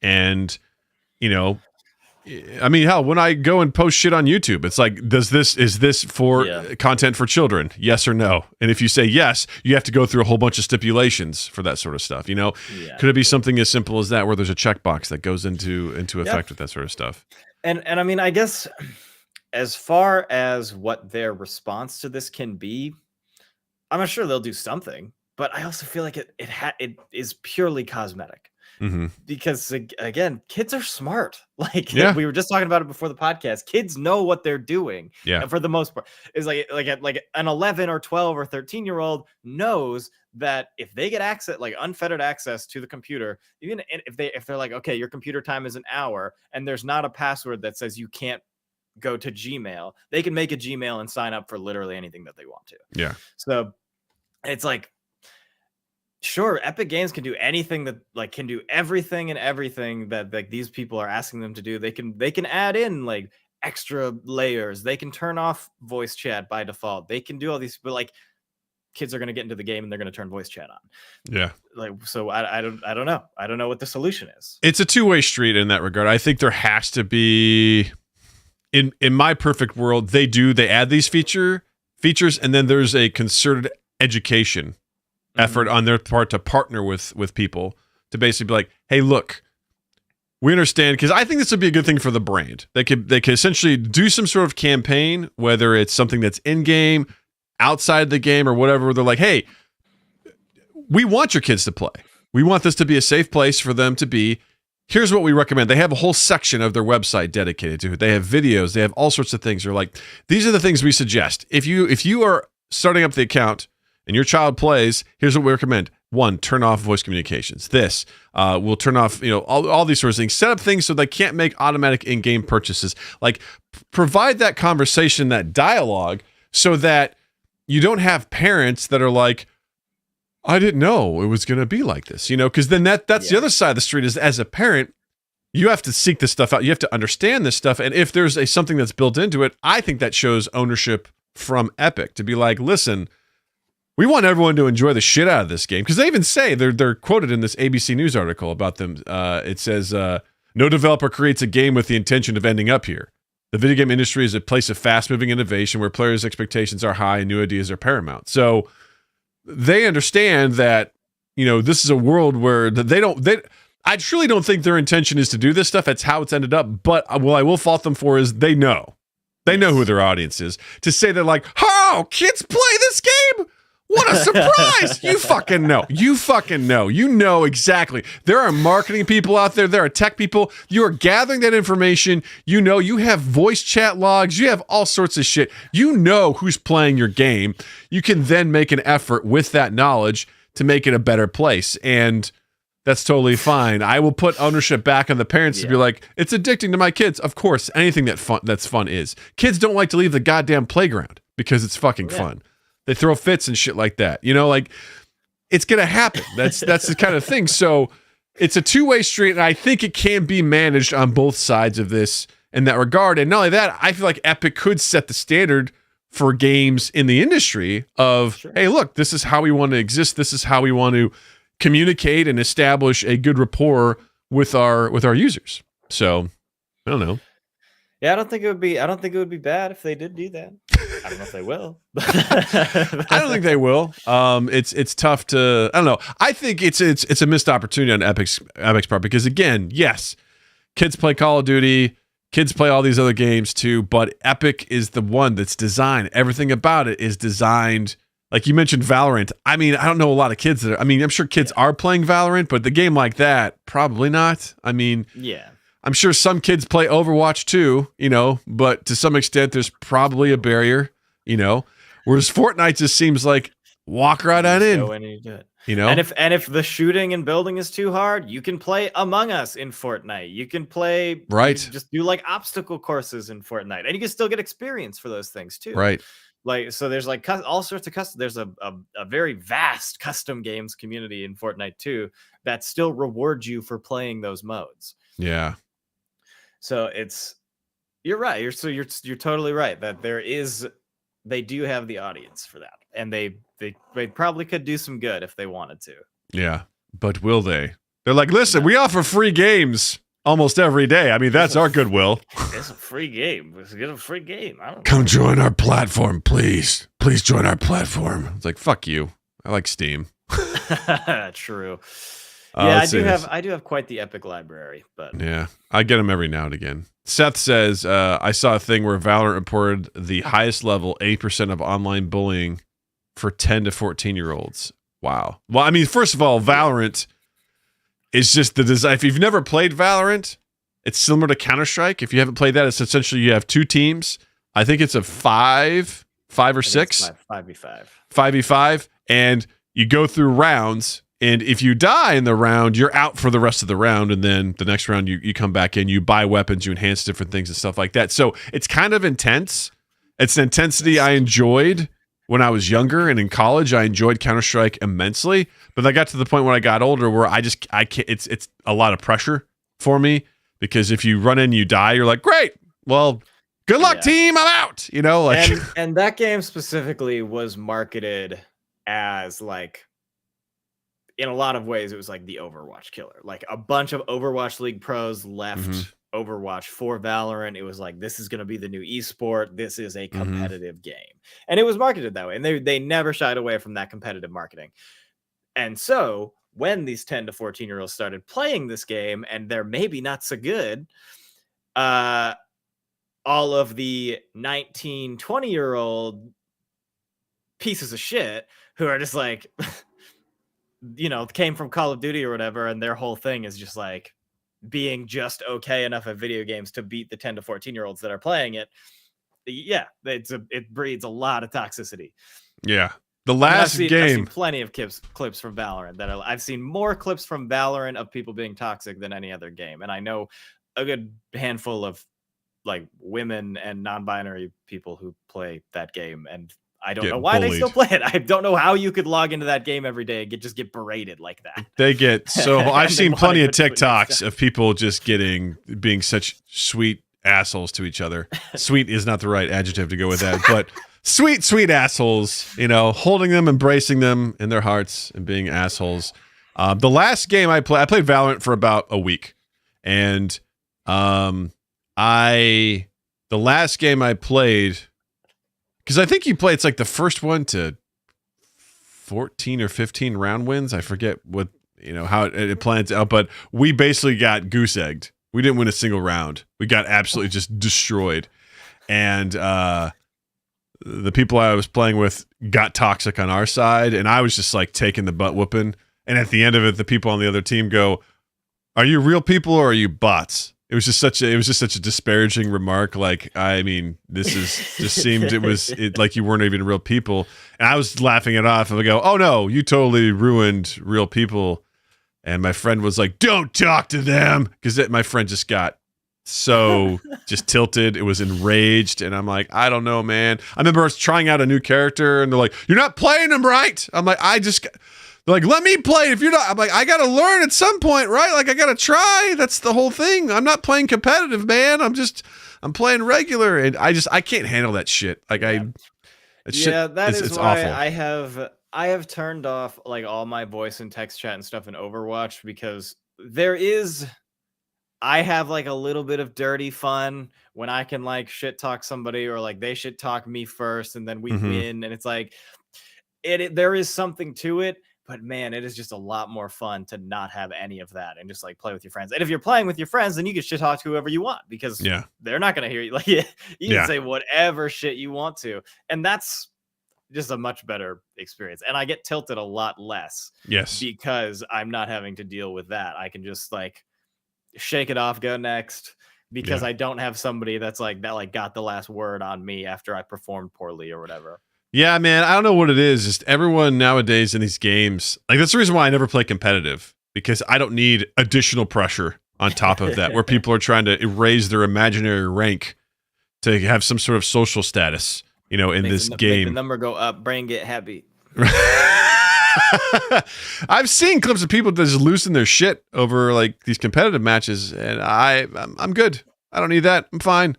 And, I mean, hell, when I go and post shit on YouTube, it's like, is this for content for children? Yes or no? And if you say yes, you have to go through a whole bunch of stipulations for that sort of stuff. You know, could it be something as simple as that, where there's a checkbox that goes into effect with that sort of stuff? And I mean, I guess as far as what their response to this can be, I'm not sure they'll do something, but I also feel like it is purely cosmetic. Mm-hmm. Because again, kids are smart. Like we were just talking about it before the podcast. Kids know what they're doing. Yeah. And for the most part, is like an 11 or 12 or 13-year-old knows that if they get access, like unfettered access to the computer, even if they're like, okay, your computer time is an hour, and there's not a password that says you can't go to Gmail, they can make a Gmail and sign up for literally anything that they want to. Yeah. So it's like, sure, Epic Games can do anything that can do everything that like these people are asking them to do. They can add in like extra layers. They can turn off voice chat by default. They can do all these, but like kids are going to get into the game and they're going to turn voice chat on. Yeah. Like, so I don't know. I don't know what the solution is. It's a two-way street in that regard. I think there has to be, in my perfect world, they add these features, and then there's a concerted education effort on their part to partner with people to basically be like, hey, look, we understand, because I think this would be a good thing for the brand. They could essentially do some sort of campaign, whether it's something that's in game, outside the game, or whatever, where they're like, hey, we want your kids to play. We want this to be a safe place for them to be. Here's what we recommend. They have a whole section of their website dedicated to it. They have videos. They have all sorts of things. They're like, these are the things we suggest. If you are starting up the account and your child plays, here's what we recommend. 1, turn off voice communications. This will turn off, all these sorts of things. Set up things so they can't make automatic in-game purchases. Like, provide that conversation, that dialogue, so that you don't have parents that are like, I didn't know it was going to be like this, because then that's the other side of the street. Is, as a parent, you have to seek this stuff out. You have to understand this stuff. And if there's something that's built into it, I think that shows ownership from Epic to be like, listen, we want everyone to enjoy the shit out of this game. Because they even say, they're quoted in this ABC News article about them. It says, no developer creates a game with the intention of ending up here. The video game industry is a place of fast-moving innovation where players' expectations are high and new ideas are paramount. So they understand that, this is a world where I truly don't think their intention is to do this stuff. That's how it's ended up. But what I will fault them for is they know who their audience is. To say they're like, oh, kids play this game? What a surprise! You fucking know. You know exactly. There are marketing people out there. There are tech people. You are gathering that information. You have voice chat logs. You have all sorts of shit. You know who's playing your game. You can then make an effort with that knowledge to make it a better place. And that's totally fine. I will put ownership back on the parents to be like, it's addicting to my kids. Of course, anything that's fun is. Kids don't like to leave the goddamn playground because it's fucking fun. They throw fits and shit like that. It's going to happen. That's the kind of thing. So it's a two-way street, and I think it can be managed on both sides of this in that regard. And not only that, I feel like Epic could set the standard for games in the industry of, hey, look, this is how we want to exist. This is how we want to communicate and establish a good rapport with our users. So I don't know. Yeah, I don't think it would be bad if they did do that. I don't know if they will. I don't think they will. It's tough to. I don't know. I think it's a missed opportunity on Epic's part because, again, yes, kids play Call of Duty, kids play all these other games too, but Epic is the one that's designed. Everything about it is designed. Like you mentioned, Valorant. I mean, I don't know a lot of kids that. I'm sure kids are playing Valorant, but the game like that, probably not. I'm sure some kids play Overwatch too, but to some extent there's probably a barrier, whereas Fortnite just seems like walk right on in. Go in and you do it. And if the shooting and building is too hard, you can play Among Us in Fortnite. You can play just do like obstacle courses in Fortnite, and you can still get experience for those things too. Right. Like, so there's like all sorts of custom. There's a very vast custom games community in Fortnite too that still rewards you for playing those modes. Yeah. So you're right. You're totally right that they do have the audience for that, and they probably could do some good if they wanted to. Yeah, but will they? They're like, listen, we offer free games. almost every day. I mean, that's our goodwill. It's a free game. Let's get a free game. I don't Come join our platform, please. Please join our platform. It's like, fuck you. I like Steam. True. Yeah, I do have quite the epic library, but yeah, I get them every now and again. Seth says, I saw a thing where Valorant reported the highest level 8% of online bullying for 10 to 14-year-olds. Wow. Well, I mean, first of all, Valorant is just the design. If you've never played Valorant, it's similar to Counter-Strike. If you haven't played that, it's essentially you have two teams. I think it's a five or six. 5v5. 5v5. And you go through rounds. And if you die in the round, you're out for the rest of the round. And then the next round, you come back in, you buy weapons, you enhance different things and stuff like that. So it's kind of intense. It's an intensity I enjoyed when I was younger and in college. I enjoyed Counter-Strike immensely. But I got to the point when I got older where I can't, it's a lot of pressure for me, because if you run in, you die, you're like, great. Well, good luck, team. I'm out. You know, like, and that game specifically was marketed as like, in a lot of ways, it was like the Overwatch killer. Like a bunch of Overwatch League pros left Overwatch for Valorant. It was like, this is going to be the new esport. This is a competitive game. And it was marketed that way. And they never shied away from that competitive marketing. And so when these 10 to 14-year-olds started playing this game, and they're maybe not so good, all of the 19, 20-year-old pieces of shit who are just like... you know, came from Call of Duty or whatever, and their whole thing is just like being just okay enough at video games to beat the 10 to 14-year-olds that are playing it. Yeah, it breeds a lot of toxicity. Yeah. The last I've game. seen plenty of clips from Valorant I've seen more clips from Valorant of people being toxic than any other game. And I know a good handful of like women and non-binary people who play that game, and I don't know why they still play it. I don't know how you could log into that game every day and just get berated like that. They get so I've seen plenty of TikToks of people just being such sweet assholes to each other. Sweet is not the right adjective to go with that, but sweet assholes, you know, holding them, embracing them in their hearts and being assholes. The last game I played Valorant for about a week. And the last game I played, because I think you play, it's like the first one to 14 or 15 round wins. I forget what, you know, how it plans out, but we basically got goose egged. We didn't win a single round. We got absolutely just destroyed. And the people I was playing with got toxic on our side, and I was just like taking the butt whooping. And at the end of it, the people on the other team go, "Are you real people or are you bots?" It was just such a disparaging remark. Like, I mean, seemed like you weren't even real people. And I was laughing it off, and I go, "Oh no, you totally ruined real people." And my friend was like, "Don't talk to them," because my friend just got so just tilted. It was enraged, and I'm like, I don't know, man. I remember I was trying out a new character, and they're like, "You're not playing them right." I'm like, they're like, "Let me play if you're not." I'm like, I gotta learn at some point, right? Like, I gotta try. That's the whole thing. I'm not playing competitive, man. I'm playing regular, and I can't handle that shit. Like, it's why awful. I have turned off like all my voice and text chat and stuff in Overwatch, because I have like a little bit of dirty fun when I can like shit talk somebody, or like they shit talk me first and then we win, and it's like there is something to it. But man, it is just a lot more fun to not have any of that and just like play with your friends. And if you're playing with your friends, then you can shit talk to whoever you want, because they're not going to hear you. Like, you can say whatever shit you want to. And that's just a much better experience. And I get tilted a lot less. Yes. Because I'm not having to deal with that. I can just like shake it off, go next, because I don't have somebody that got the last word on me after I performed poorly or whatever. Yeah, man, I don't know what it is. Just everyone nowadays in these games, like, that's the reason why I never play competitive, because I don't need additional pressure on top of that, where people are trying to raise their imaginary rank to have some sort of social status, you know, in this game. Make the number go up, brain get happy. I've seen clips of people that just losing their shit over like these competitive matches, and I'm good. I don't need that. I'm fine.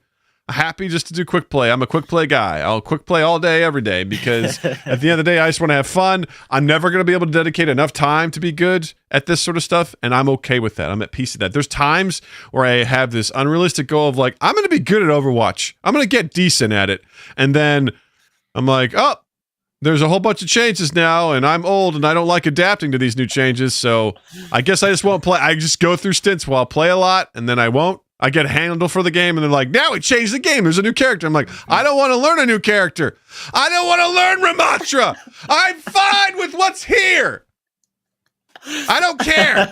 happy just to do quick play. I'm a quick play guy. I'll quick play all day, every day, because at the end of the day, I just want to have fun. I'm never going to be able to dedicate enough time to be good at this sort of stuff, and I'm okay with that. I'm at peace with that. There's times where I have this unrealistic goal of like, I'm going to be good at Overwatch. I'm going to get decent at it. And then I'm like, oh, there's a whole bunch of changes now, and I'm old, and I don't like adapting to these new changes, so I guess I just won't play. I just go through stints where I'll play a lot, and then I won't. I get a handle for the game, and they're like, now we changed the game. There's a new character. I'm like, I don't want to learn a new character. I don't want to learn Ramatra. I'm fine with what's here. I don't care.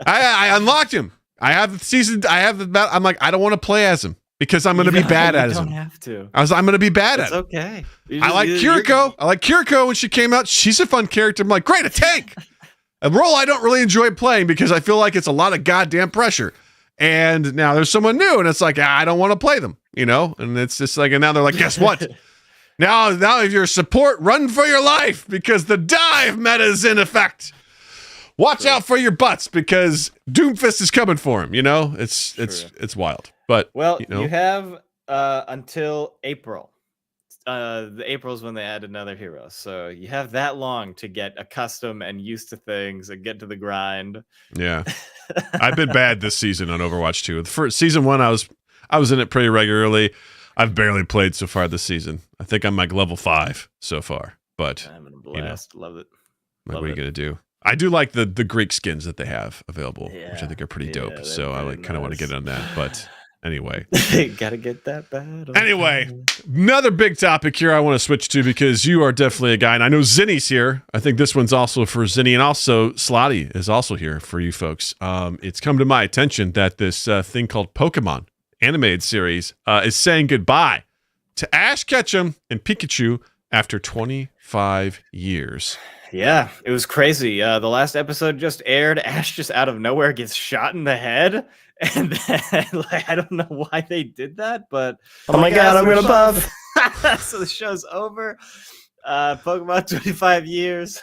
I unlocked him. I have the season. I have the battle. I'm like, I don't want to play as him because I'm going to be bad at him. You don't have to. I'm going to be bad at him. It's okay. I like Kiriko. I like Kiriko when she came out. She's a fun character. I'm like, great, a tank. A role I don't really enjoy playing because I feel like it's a lot of goddamn pressure. And now there's someone new, and it's like, I don't want to play them, you know? And it's just like, and now they're like, guess what? now if you're support, run for your life because the dive meta is in effect. Watch out for your butts because Doomfist is coming for him, you know? It's wild. But well, you have until April. The April is when they add another hero. So you have that long to get accustomed and used to things and get to the grind. Yeah. I've been bad this season on Overwatch 2. For season 1, I was in it pretty regularly. I've barely played so far this season. I think I'm like level 5 so far. But I'm in a blast. You know, Love it. What are you gonna do? I do like the Greek skins that they have available, which I think are pretty dope. So I like kind of want to get on that. But anyway, gotta get that bad. Anyway, another big topic here I want to switch to because you are definitely a guy, and I know Zinni's here. I think this one's also for Zinni, and also Slotty is also here for you folks. It's come to my attention that this thing called Pokemon animated series is saying goodbye to Ash Ketchum and Pikachu after 25 years. Yeah, it was crazy. The last episode just aired. Ash just out of nowhere gets shot in the head. And then, like, I don't know why they did that, but oh my god, I'm gonna buff. So the show's over. Pokemon 25 years.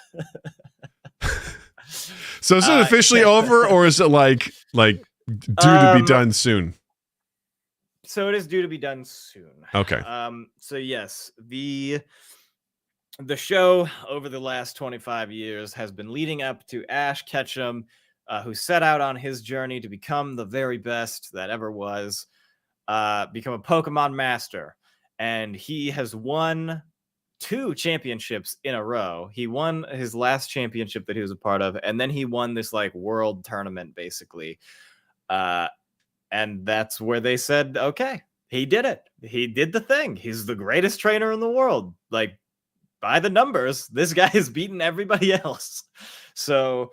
So is it officially over, or is it like due to be done soon? So it is due to be done soon. Okay. So yes, the show over the last 25 years has been leading up to Ash Ketchum, who set out on his journey to become the very best that ever was, become a Pokemon master. And he has won 2 championships in a row. He won his last championship that he was a part of, and then he won this like world tournament, basically. And that's where they said, okay, he did it. He did the thing. He's the greatest trainer in the world. Like, by the numbers, this guy has beaten everybody else. So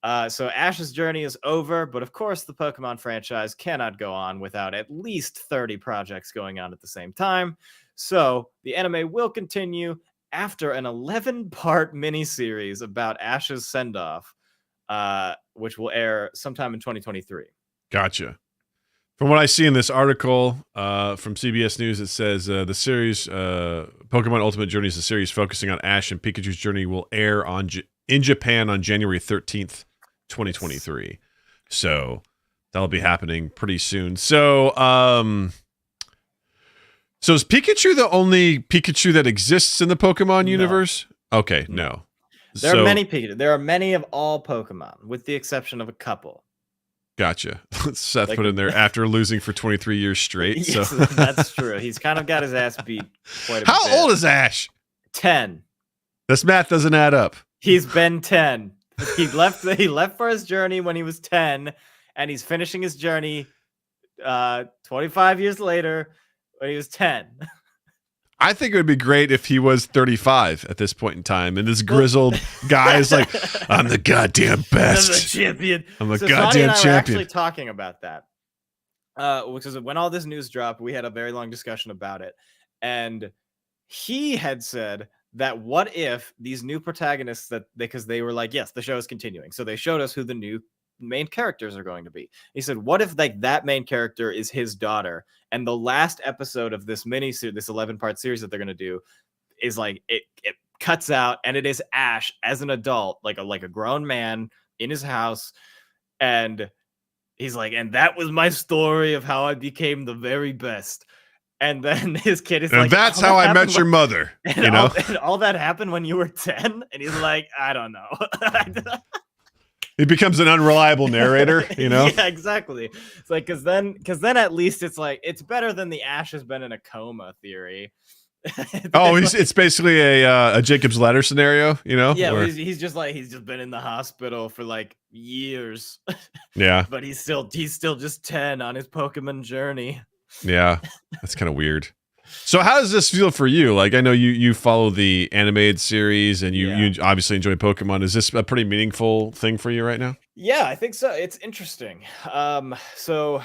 Ash's journey is over, but of course the Pokemon franchise cannot go on without at least 30 projects going on at the same time. So the anime will continue after an 11-part miniseries about Ash's send-off, which will air sometime in 2023. Gotcha. From what I see in this article from CBS News, it says the series Pokemon Ultimate Journey is a series focusing on Ash and Pikachu's journey will air in Japan on January 13th, 2023. So that'll be happening pretty soon. So so is Pikachu the only Pikachu that exists in the Pokemon universe? Okay, no. There are many Pikachu. There are many of all Pokemon, with the exception of a couple. Gotcha. Seth put in there after losing for 23 years straight. Yes, so that's true. He's kind of got his ass beat quite a bit. How old is Ash? 10. This math doesn't add up. He's been 10. He left for his journey when he was 10, and he's finishing his journey 25 years later when he was 10. I think it would be great if he was 35 at this point in time, and this grizzled guy is like, "I'm the goddamn best. I'm the champion. I'm a so goddamn Sonny and I champion." were actually talking about that, which is when all this news dropped. We had a very long discussion about it, and he had said that what if these new protagonists because they were like, yes, the show is continuing, so they showed us who the new main characters are going to be. He said, what if like that main character is his daughter, and the last episode of this mini-series, this 11-part series that they're going to do, is like it cuts out and it is Ash as an adult, like a grown man in his house, and he's like, and that was my story of how I became the very best. And then his kid is like, that's how I met your mother. And all that happened when you were 10. And he's like, I don't know. He becomes an unreliable narrator, Yeah, exactly. It's like, because then at least it's like, it's better than the Ash has been in a coma theory. It's basically a Jacob's Ladder scenario, Yeah, he's just been in the hospital for like years. Yeah, but he's still just 10 on his Pokemon journey. Yeah, that's kind of weird. So how does this feel for you? Like, I know you follow the animated series and you obviously enjoy Pokemon. Is this a pretty meaningful thing for you right now? Yeah, I think so. It's interesting. So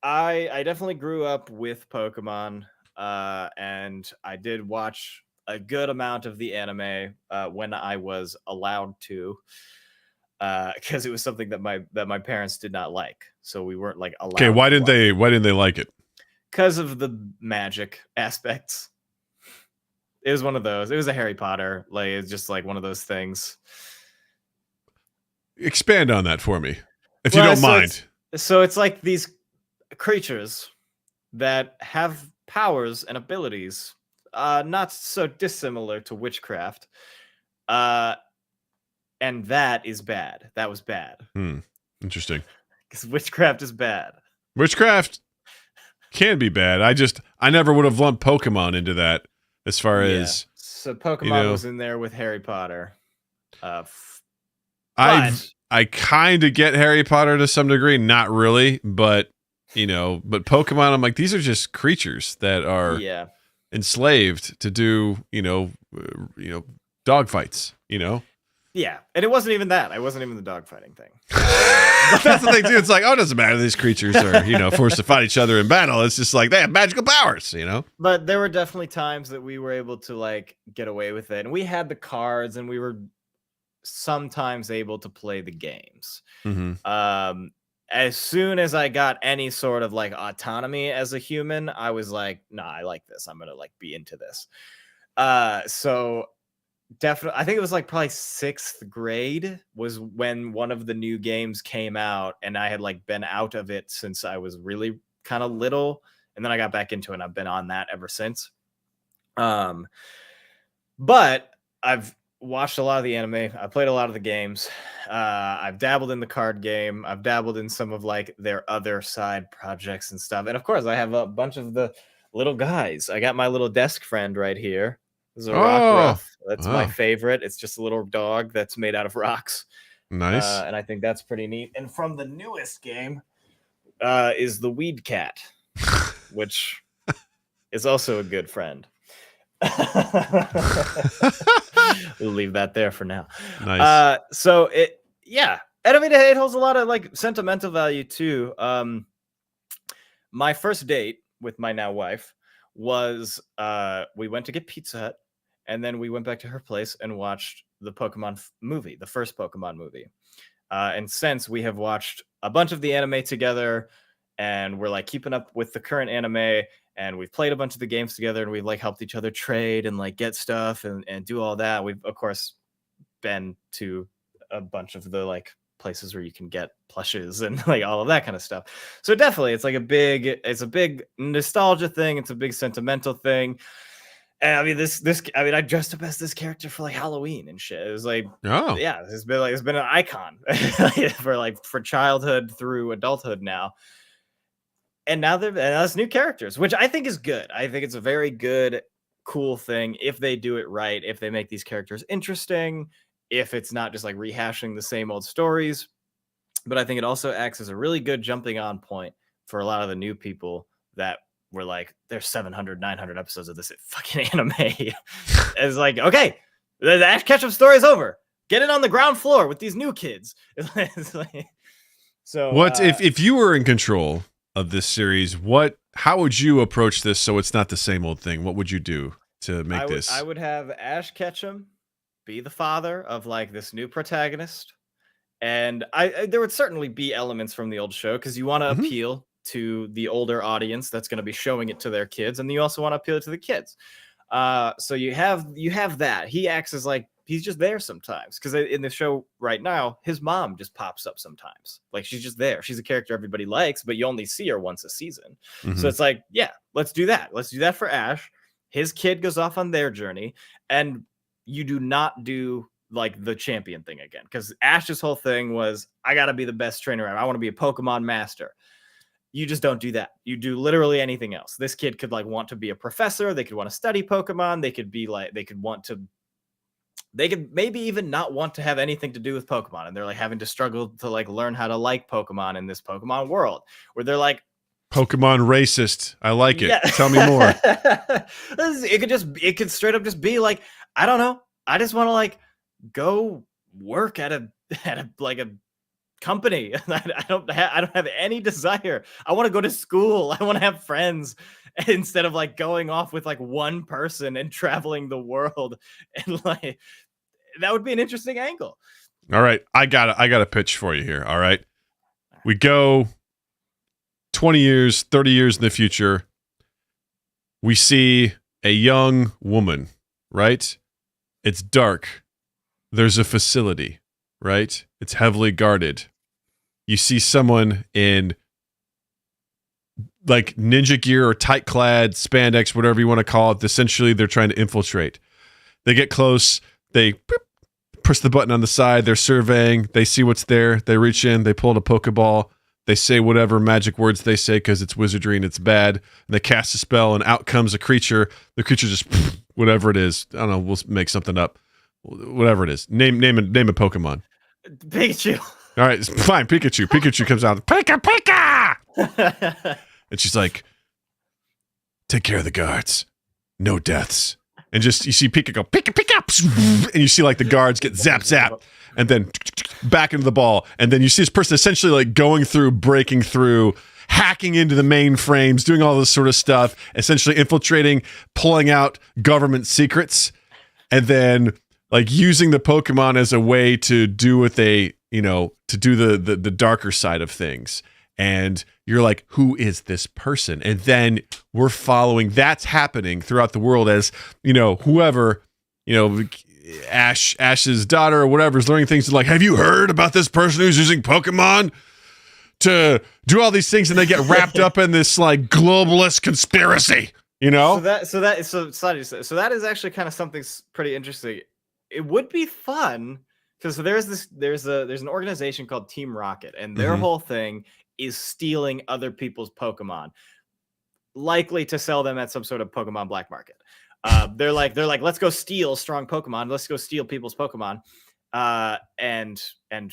I definitely grew up with Pokemon, and I did watch a good amount of the anime when I was allowed to, because it was something that my parents did not like, so we weren't like allowed. Okay, why didn't they like it? Because of the magic aspects. It was one of those. It was a Harry Potter. Like, it's just like one of those things. Expand on that for me, if you don't mind. So it's like these creatures that have powers and abilities, not so dissimilar to witchcraft. And that is bad. That was bad. Interesting. Because witchcraft is bad. Witchcraft can be bad. I never would have lumped Pokemon into that as far as. So Pokemon was in there with Harry Potter. I kind of get Harry Potter to some degree, not really, but Pokemon, I'm like, these are just creatures that are enslaved to do, dog fights, Yeah, and it wasn't even that. I wasn't even the dogfighting thing. That's the thing too. It's like, oh, it doesn't matter. These creatures are, forced to fight each other in battle. It's just like they have magical powers, But there were definitely times that we were able to like get away with it, and we had the cards, and we were sometimes able to play the games. Mm-hmm. As soon as I got any sort of like autonomy as a human, I was like, nah, I like this. I'm gonna like be into this. So definitely, I think it was like probably 6th grade was when one of the new games came out, and I had like been out of it since I was really kind of little, and then I got back into it, and I've been on that ever since. But I've watched a lot of the anime. I played a lot of the games. I've dabbled in the card game. I've dabbled in some of like their other side projects and stuff. And of course, I have a bunch of the little guys. I got my little desk friend right here. This is a rock ruff. That's my favorite. It's just a little dog that's made out of rocks. Nice. And I think that's pretty neat. And from the newest game is the Weed Cat, which is also a good friend. We'll leave that there for now. Nice. So and I mean, it holds a lot of like sentimental value too. My first date with my now wife was we went to get Pizza Hut, and then we went back to her place and watched the Pokemon movie, the first Pokemon movie. And since we have watched a bunch of the anime together, and we're like keeping up with the current anime, and we've played a bunch of the games together, and we've like helped each other trade and like get stuff and do all that. We've of course been to a bunch of the like places where you can get plushes and like all of that kind of stuff. So definitely it's a big nostalgia thing. It's a big sentimental thing. And I mean, I dressed up as this character for like Halloween and shit. It was like, it's been an icon for childhood through adulthood now. And now there's new characters, which I think is good. I think it's a very good, cool thing if they do it right, if they make these characters interesting, if it's not just like rehashing the same old stories. But I think it also acts as a really good jumping on point for a lot of the new people that were like, there's 700, 900 episodes of this fucking anime. It's like, okay, the Ash Ketchum story is over. Get it on the ground floor with these new kids. So what if you were in control of this series, how would you approach this so it's not the same old thing? What would you do to make this? I would have Ash Ketchum be the father of like this new protagonist, and there would certainly be elements from the old show because you want to appeal to the older audience that's going to be showing it to their kids, and you also want to appeal to the kids. So you have that. He acts as like he's just there sometimes. Because in the show right now, his mom just pops up sometimes. Like she's just there. She's a character everybody likes, but you only see her once a season. So it's like, yeah, let's do that. Let's do that for Ash. His kid goes off on their journey, and you do not do like the champion thing again. Because Ash's whole thing was, I gotta be the best trainer ever. I want to be a Pokemon master. You just don't do that. You do literally anything else. This kid could like want to be a professor. They could want to study Pokemon. They could be like, they could maybe even not want to have anything to do with Pokemon. And they're like having to struggle to like learn how to like Pokemon in this Pokemon world where they're like, Pokemon racist. I like it. Yeah. Tell me more. It could straight up just be like, I don't know. I just want to like go work at a company. I don't have any desire. I want to go to school. I want to have friends instead of like going off with like one person and traveling the world. And like, that would be an interesting angle. All right. I got a pitch for you here. All right. We go 20 years, 30 years in the future. We see a young woman, right? It's dark. There's a facility, right? It's heavily guarded. You see someone in like ninja gear or tight clad spandex, whatever you want to call it. Essentially, they're trying to infiltrate. They get close. They push the button on the side. They're surveying. They see what's there. They reach in. They pull out a Pokeball. They say whatever magic words they say because it's wizardry and it's bad. And they cast a spell and out comes a creature. The creature just, whatever it is. I don't know. We'll make something up. Whatever it is. Name a Pokemon. Pikachu. All right, fine. Pikachu. Pikachu comes out. Pika! And she's like, take care of the guards. No deaths. And just, you see Pika go, Pika. And you see like the guards get zap. And then back into the ball. And then you see this person essentially like going through, breaking through, hacking into the mainframes, doing all this sort of stuff, essentially infiltrating, pulling out government secrets, and then like using the Pokemon as a way to do what they, to do the darker side of things. And you're like, who is this person? And then we're following, that's happening throughout the world as, whoever, Ash's daughter or whatever is learning things like, have you heard about this person who's using Pokemon to do all these things? And they get wrapped up in this like globalist conspiracy, So that is actually kind of something pretty interesting. It would be fun because there's an organization called Team Rocket, and their whole thing is stealing other people's Pokemon, likely to sell them at some sort of Pokemon black market. They're like, let's go steal strong Pokemon. Let's go steal people's Pokemon, and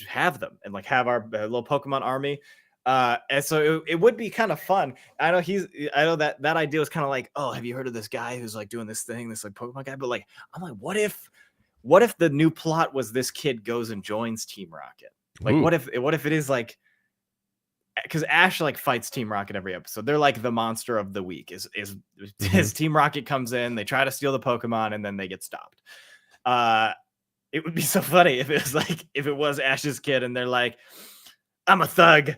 have them, and like have our little Pokemon army. And so it would be kind of fun. I know that idea was kind of like, oh, have you heard of this guy who's like doing this thing, this like Pokemon guy? But like, I'm like, what if the new plot was this kid goes and joins Team Rocket? Like, what if it is like, because Ash like fights Team Rocket every episode. They're like the monster of the week. Is Team Rocket comes in, they try to steal the Pokemon, and then they get stopped. It would be so funny if it was Ash's kid, and they're like, I'm a thug.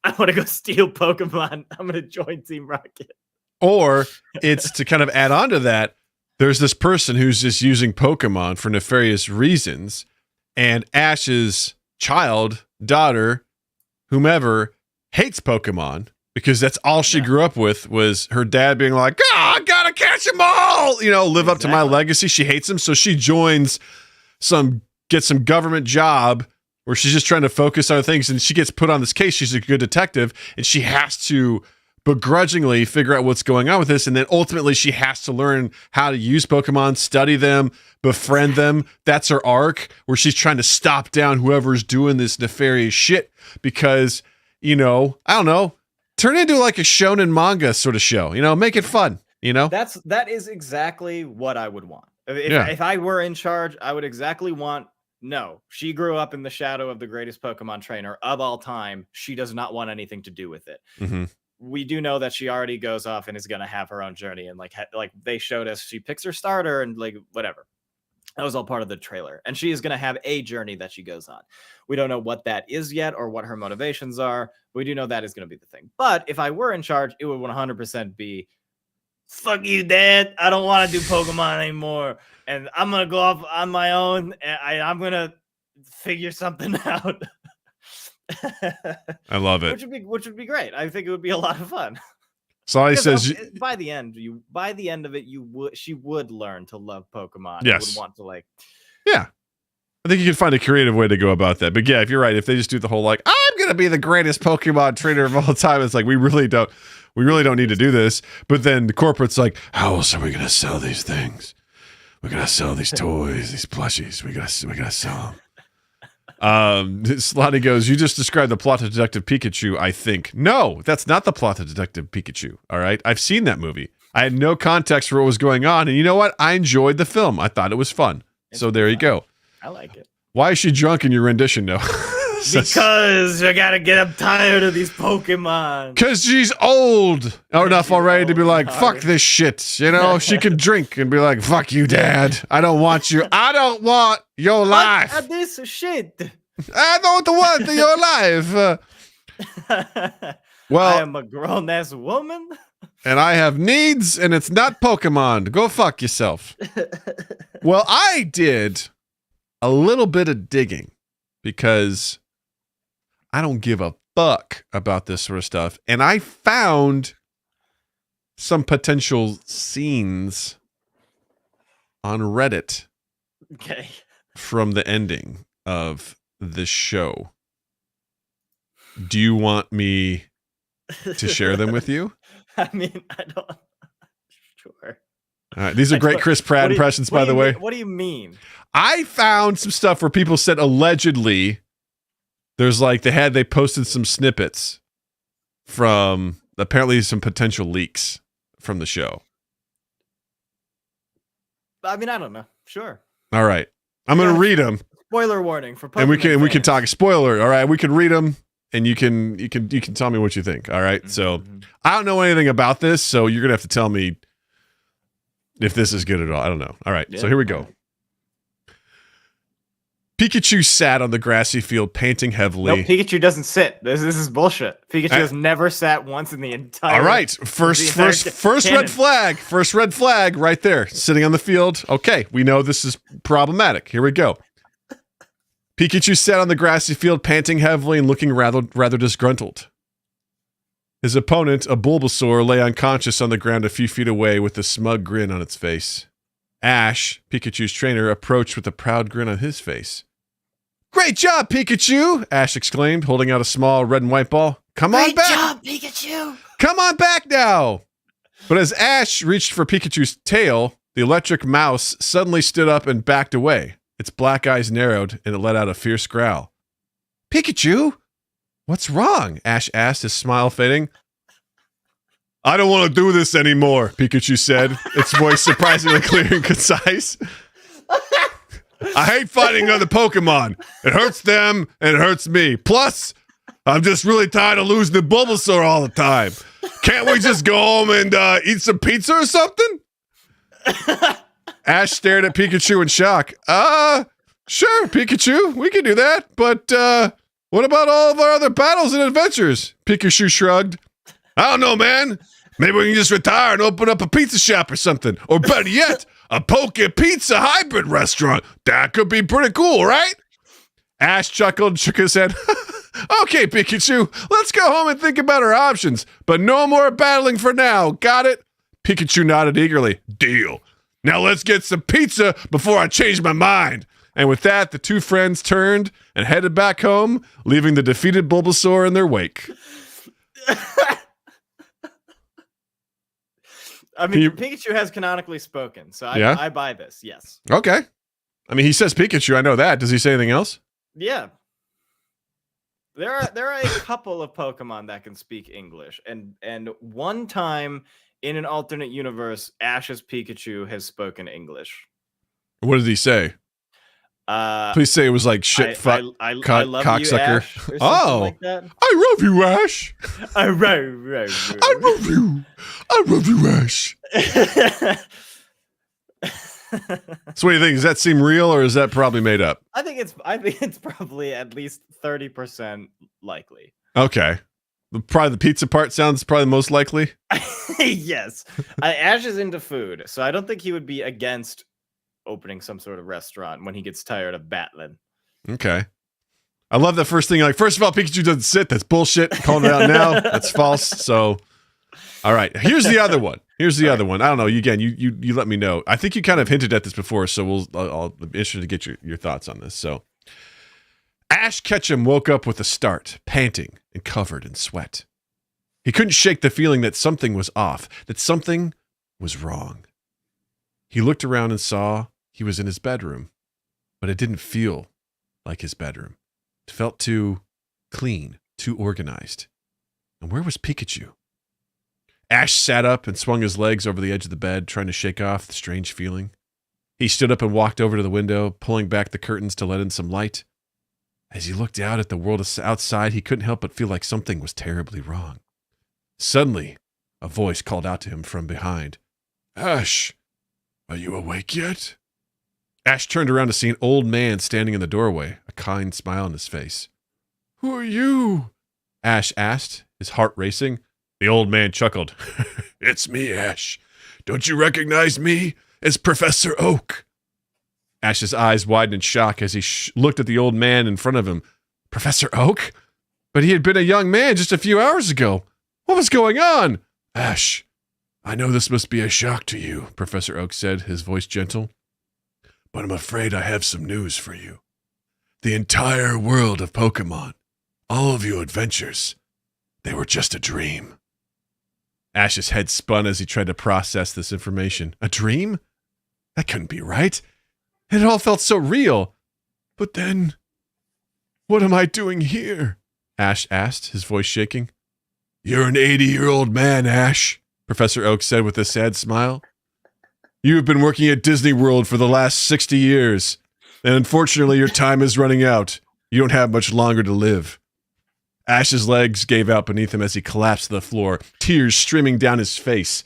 I want to go steal Pokemon. I'm going to join Team Rocket. Or it's to kind of add on to that. There's this person who's just using Pokemon for nefarious reasons, and Ash's child, daughter, whomever, hates Pokemon because that's all she grew up with was her dad being like, I gotta catch them all, live up to my legacy. She hates him, so she joins gets some government job where she's just trying to focus on things, and she gets put on this case. She's a good detective, and she has to begrudgingly figure out what's going on with this, and then ultimately she has to learn how to use Pokemon, study them, befriend them. That's her arc, where she's trying to stop down whoever's doing this nefarious shit because, I don't know, turn into like a shonen manga sort of show, make it fun, That is exactly what I would want. If I were in charge, I would exactly want, no, she grew up in the shadow of the greatest Pokemon trainer of all time. She does not want anything to do with it. Mm-hmm. We do know that she already goes off and is going to have her own journey. And like they showed us, she picks her starter and like, whatever. That was all part of the trailer. And she is going to have a journey that she goes on. We don't know what that is yet or what her motivations are. We do know that is going to be the thing. But if I were in charge, it would 100% be fuck you, Dad. I don't want to do Pokemon anymore. And I'm going to go off on my own. And I'm going to figure something out. I love it. Which would be great. I think it would be a lot of fun. So he says by the end of it, she would learn to love Pokemon. Yes. Would want to like. Yeah. I think you can find a creative way to go about that. But yeah, if you're right, if they just do the whole like, I'm gonna be the greatest Pokemon trainer of all time, it's like we really don't need to do this. But then the corporate's like, how else are we gonna sell these things? We're gonna sell these toys, these plushies. We gotta sell them. Slotty goes, you just described the plot of Detective Pikachu, I think. No, that's not the plot of Detective Pikachu. All right. I've seen that movie. I had no context for what was going on. And you know what? I enjoyed the film. I thought it was fun. So there you go. I like it. Why is she drunk in your rendition, Noah? Because I gotta get up tired of these Pokemon. Because she's old enough already to be like, fuck this shit. You know, she could drink and be like, fuck you, Dad. I don't want you. I don't want your life. Fuck this shit. I don't want your life. Well, I am a grown-ass woman. And I have needs, and it's not Pokemon. Go fuck yourself. Well, I did a little bit of digging because I don't give a fuck about this sort of stuff. And I found some potential scenes on Reddit from the ending of this show. Do you want me to share them with you? I mean, I don't. Sure. All right, these are great Chris Pratt impressions, by the way. What do you mean? I found some stuff where people said allegedly there's like they posted some snippets from apparently some potential leaks from the show. I mean, I don't know. Sure. All right. I'm going to read them. Spoiler warning for Pokemon and we can talk spoiler. All right, we can read them and you can tell me what you think. All right? So, I don't know anything about this, so you're going to have to tell me if this is good at all. I don't know. All right. So here we go. Pikachu sat on the grassy field painting heavily. No, Pikachu doesn't sit. This is bullshit. Pikachu has never sat once in the entire. All right, first red flag. First red flag right there, sitting on the field. Okay, we know this is problematic. Here we go. Pikachu sat on the grassy field, panting heavily and looking rather disgruntled. His opponent, a Bulbasaur, lay unconscious on the ground a few feet away with a smug grin on its face. Ash, Pikachu's trainer, approached with a proud grin on his face. Great job, Pikachu! Ash exclaimed, holding out a small red and white ball. Come on back! Great job, Pikachu! Come on back now! But as Ash reached for Pikachu's tail, the electric mouse suddenly stood up and backed away. Its black eyes narrowed, and it let out a fierce growl. Pikachu? What's wrong? Ash asked, his smile fading. I don't want to do this anymore, Pikachu said, its voice surprisingly clear and concise. I hate fighting other Pokemon. It hurts them, and it hurts me. Plus, I'm just really tired of losing to Bulbasaur all the time. Can't we just go home and eat some pizza or something? Ash stared at Pikachu in shock. Sure, Pikachu, we can do that, but what about all of our other battles and adventures? Pikachu shrugged. I don't know, man. Maybe we can just retire and open up a pizza shop or something. Or better yet, a Poke Pizza hybrid restaurant. That could be pretty cool, right? Ash chuckled and shook his head. Okay, Pikachu, let's go home and think about our options. But no more battling for now. Got it? Pikachu nodded eagerly. Deal. Now let's get some pizza before I change my mind. And with that, the two friends turned and headed back home, leaving the defeated Bulbasaur in their wake. I mean, Pikachu has canonically spoken, so I buy this, yes. Okay. I mean, he says Pikachu, I know that. Does he say anything else? Yeah. There are a couple of Pokemon that can speak English, and one time in an alternate universe, Ash's Pikachu has spoken English. What did he say? Please say it was like shit, fuck, I love cocksucker. You, Ash, like that. I love you, Ash. I love you. I love you, Ash. So what do you think? Does that seem real or is that probably made up? I think it's probably at least 30% likely. Okay. Probably the pizza part sounds probably most likely. Yes. Ash is into food, so I don't think he would be against opening some sort of restaurant when he gets tired of battling. Okay. I love that first thing. Like, first of all, Pikachu doesn't sit. That's bullshit. I'm calling it out now. That's false. So, all right. Here's the other one. Other one. I don't know. You let me know. I think you kind of hinted at this before, so I'll be interested to get your thoughts on this. So, Ash Ketchum woke up with a start, panting and covered in sweat. He couldn't shake the feeling that something was off, that something was wrong. He looked around and saw he was in his bedroom, but it didn't feel like his bedroom. It felt too clean, too organized. And where was Pikachu? Ash sat up and swung his legs over the edge of the bed, trying to shake off the strange feeling. He stood up and walked over to the window, pulling back the curtains to let in some light. As he looked out at the world outside, he couldn't help but feel like something was terribly wrong. Suddenly, a voice called out to him from behind. Ash, are you awake yet? Ash turned around to see an old man standing in the doorway, a kind smile on his face. Who are you? Ash asked, his heart racing. The old man chuckled. It's me, Ash. Don't you recognize me? It's Professor Oak. Ash's eyes widened in shock as he looked at the old man in front of him. Professor Oak? But he had been a young man just a few hours ago. What was going on? Ash, I know this must be a shock to you, Professor Oak said, his voice gentle. But I'm afraid I have some news for you. The entire world of Pokemon, all of your adventures, they were just a dream. Ash's head spun as he tried to process this information. A dream? That couldn't be right. It all felt so real. But then, what am I doing here? Ash asked, his voice shaking. You're an 80-year-old man, Ash, Professor Oak said with a sad smile. You have been working at Disney World for the last 60 years, and unfortunately your time is running out. You don't have much longer to live. Ash's legs gave out beneath him as he collapsed to the floor, tears streaming down his face.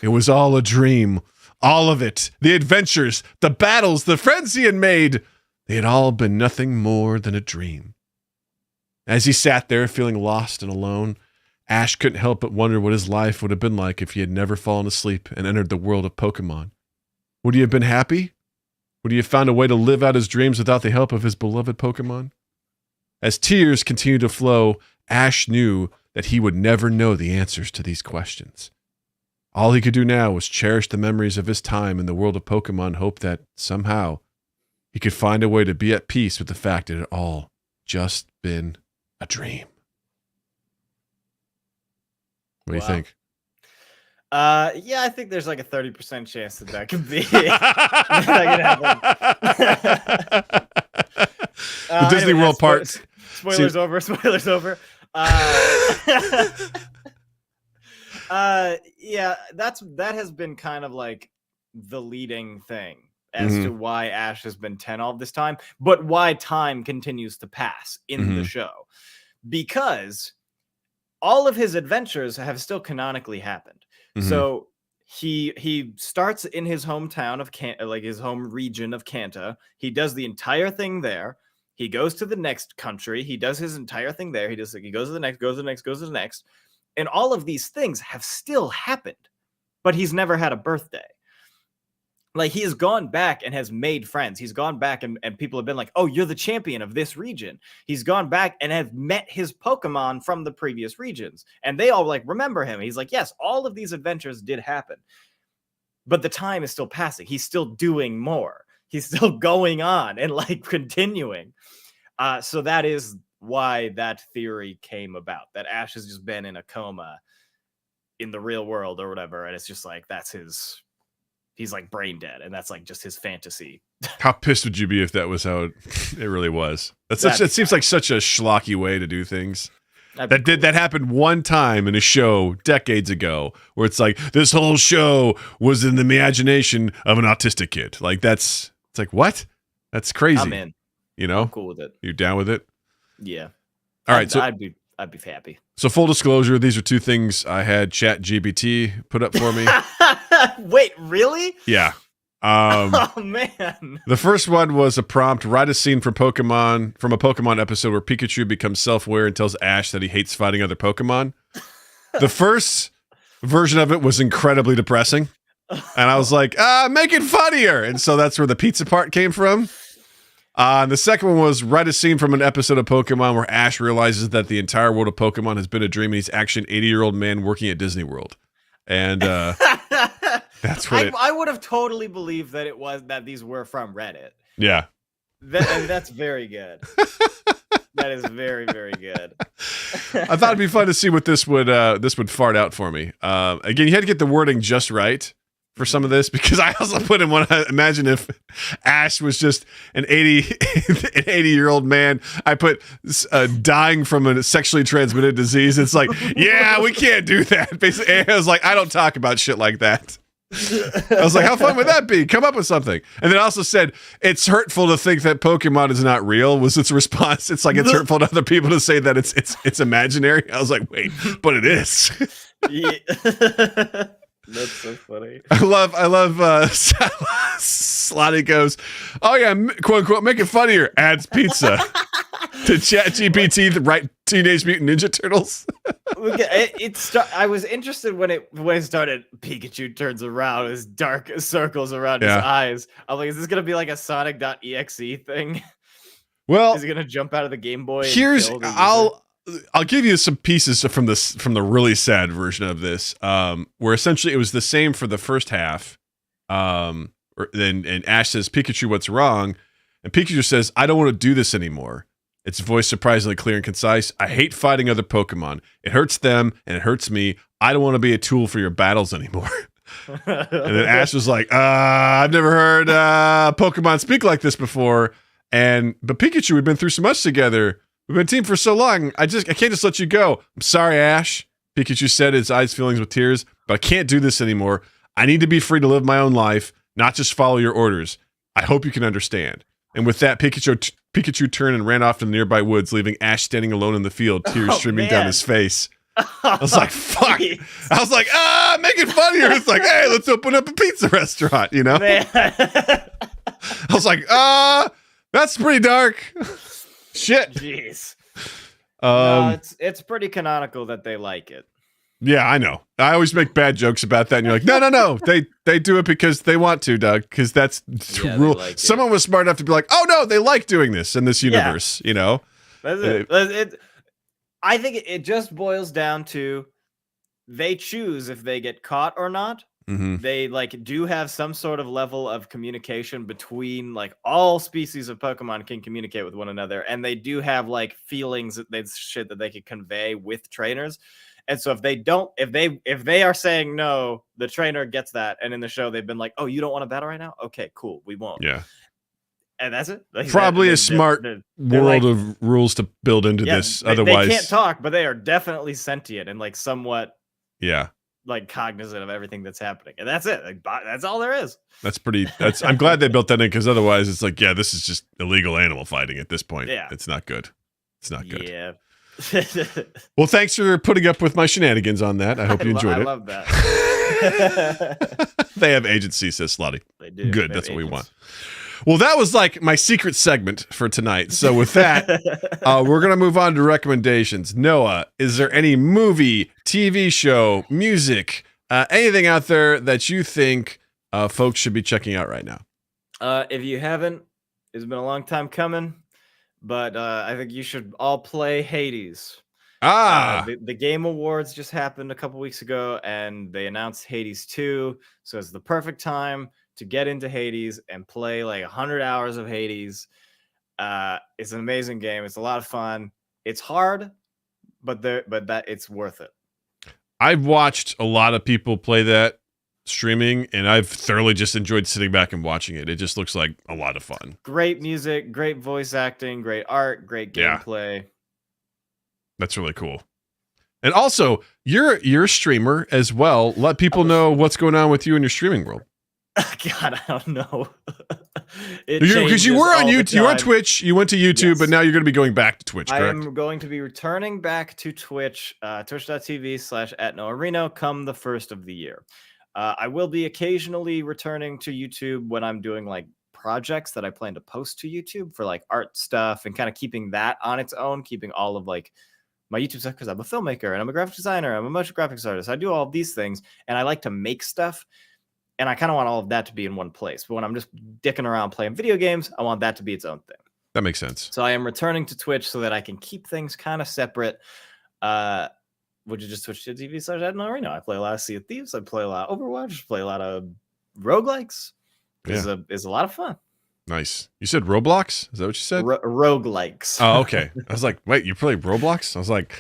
It was all a dream. All of it. The adventures, the battles, the friends he had made. They had all been nothing more than a dream. As he sat there feeling lost and alone, Ash couldn't help but wonder what his life would have been like if he had never fallen asleep and entered the world of Pokemon. Would he have been happy? Would he have found a way to live out his dreams without the help of his beloved Pokemon? As tears continued to flow, Ash knew that he would never know the answers to these questions. All he could do now was cherish the memories of his time in the world of Pokemon and hope that, somehow, he could find a way to be at peace with the fact that it had all just been a dream. What do you think? Yeah, I think there's like a 30% chance that could be that could happen. The Disney World part. Spoilers over. Spoilers over. Yeah, that has been kind of like the leading thing as to why Ash has been 10 all this time, but why time continues to pass in the show, because all of his adventures have still canonically happened. So he starts in his hometown of like his home region of Kanto. He does the entire thing there. He goes to the next country. He does his entire thing there. He goes to the next, goes to the next, goes to the next. And all of these things have still happened, but he's never had a birthday. Like, he has gone back and has made friends. He's gone back and people have been like, oh, you're the champion of this region. He's gone back and have met his Pokemon from the previous regions. And they all like remember him. He's like, yes, all of these adventures did happen. But the time is still passing. He's still doing more. He's still going on and like continuing. So that is why that theory came about, that Ash has just been in a coma in the real world or whatever. And it's just like, he's like brain dead, and that's like just his fantasy. How pissed would you be if that was how it really was? It seems like such a schlocky way to do things. That happened one time in a show decades ago, where it's like this whole show was in the imagination of an autistic kid. Like it's like, what? That's crazy. I'm in. You know, I'm cool with it. You down with it? Yeah. All right. I'd be happy. So full disclosure, these are two things I had ChatGPT put up for me. Wait, really? Yeah. Oh man! The first one was a prompt: write a scene from a Pokemon episode where Pikachu becomes self-aware and tells Ash that he hates fighting other Pokemon. The first version of it was incredibly depressing, and I was like, make it funnier. And so that's where the pizza part came from. The second one was write a scene from an episode of Pokemon where Ash realizes that the entire world of Pokemon has been a dream and he's actually an 80-year-old man working at Disney World. And that's what I would have totally believed that these were from Reddit. Yeah. And that's very good. That is very, very good. I thought it'd be fun to see what this would fart out for me. Again, you had to get the wording just right for some of this, because I also put in one. Imagine if Ash was just an 80-year-old man. I put dying from a sexually transmitted disease. It's like, yeah, we can't do that. Basically, I was like, I don't talk about shit like that. I was like, how fun would that be? Come up with something. And then I also said, it's hurtful to think that Pokemon is not real, was its response. It's like, it's hurtful to other people to say that it's imaginary. I was like, wait, but it is. Yeah. That's so funny. I love Slotty goes, oh yeah, quote unquote, make it funnier, adds pizza to ChatGPT, the right Teenage Mutant Ninja Turtles. I was interested when it started. Pikachu turns around, his dark circles around his eyes. I'm like, is this gonna be like a Sonic.exe thing? Well, is he gonna jump out of the Game Boy? I'll give you some pieces from the really sad version of this, where essentially it was the same for the first half. And Ash says, Pikachu, what's wrong? And Pikachu says, I don't want to do this anymore. Its voice surprisingly clear and concise. I hate fighting other Pokemon. It hurts them and it hurts me. I don't want to be a tool for your battles anymore. And then Ash was like, I've never heard Pokemon speak like this before. But Pikachu, we've been through so much together. We've been a team for so long. I can't just let you go. I'm sorry, Ash. Pikachu said, his eyes filling with tears, but I can't do this anymore. I need to be free to live my own life, not just follow your orders. I hope you can understand. And with that, Pikachu turned and ran off to the nearby woods, leaving Ash standing alone in the field, tears streaming down his face. I was like, fuck. I was like, make it funnier. It's like, hey, let's open up a pizza restaurant, you know? I was like, that's pretty dark. Shit. Jeez. No, it's pretty canonical that they like it. Yeah, I know. I always make bad jokes about that, and you're like, no. They do it because they want to, Doug, because that's the rule. Like someone was smart enough to be like, oh, no, they like doing this in this universe, you know? That's it. I think it just boils down to they choose if they get caught or not. Mm-hmm. They do have some sort of level of communication between all species of Pokemon can communicate with one another, and they do have feelings that they could convey with trainers. And so if they are saying no, the trainer gets that. And in the show, they've been like, oh, you don't want to battle right now? Okay, cool. We won't. Yeah. And that's it. Probably a smart world of rules to build into this. Otherwise, they can't talk, but they are definitely sentient and somewhat cognizant of everything that's happening. And that's it. That's all there is. I'm glad they built that in, because otherwise it's this is just illegal animal fighting at this point. Yeah. It's not good. It's not good. Yeah. Well, thanks for putting up with my shenanigans on that. I hope you enjoyed it. I love that. They have agency, says Slotty. They do. Good. That's what we want. Well, that was my secret segment for tonight. So with that, we're going to move on to recommendations. Noah, is there any movie, TV show, music, anything out there that you think folks should be checking out right now? If you haven't, it's been a long time coming. But I think you should all play Hades. The Game Awards just happened a couple weeks ago, and they announced Hades 2. So it's the perfect time to get into Hades and play 100 hours of Hades. It's an amazing game. It's a lot of fun. It's hard, but it's worth it. I've watched a lot of people play that streaming, and I've thoroughly just enjoyed sitting back and watching it. It just looks like a lot of fun. Great music, great voice acting, great art, great gameplay. That's really cool. And also, you're a streamer as well. Let people know what's going on with you in your streaming world. God, I don't know. Because you were on YouTube, you were on Twitch, you went to YouTube, yes. But now you're going to be going back to Twitch, correct? I am going to be returning back to Twitch, twitch.tv/@Noah Reno come the first of the year. I will be occasionally returning to YouTube when I'm doing like projects that I plan to post to YouTube for like art stuff and kind of keeping that on its own, keeping all of like my YouTube stuff, because I'm a filmmaker and I'm a graphic designer, I'm a motion graphics artist. I do all of these things and I like to make stuff. And I kind of want all of that to be in one place. But when I'm just dicking around playing video games, I want that to be its own thing. That makes sense. So I am returning to Twitch so that I can keep things kind of separate. Would you just switch to TV/Noah Reno? I play a lot of Sea of Thieves. I play a lot of Overwatch. Play a lot of roguelikes. It's a lot of fun. Nice. You said Roblox? Is that what you said? Roguelikes. Oh, okay. I was like, wait, you play Roblox? I was like,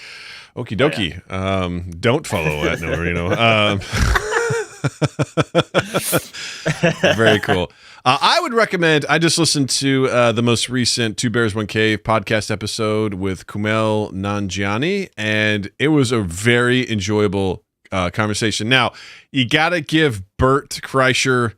okie dokie. Oh, yeah. Don't follow at Noah Reno. Very cool. I would recommend, I just listened to the most recent Two Bears, One Cave podcast episode with Kumail Nanjiani, and it was a very enjoyable conversation. Now, you got to give Bert Kreischer,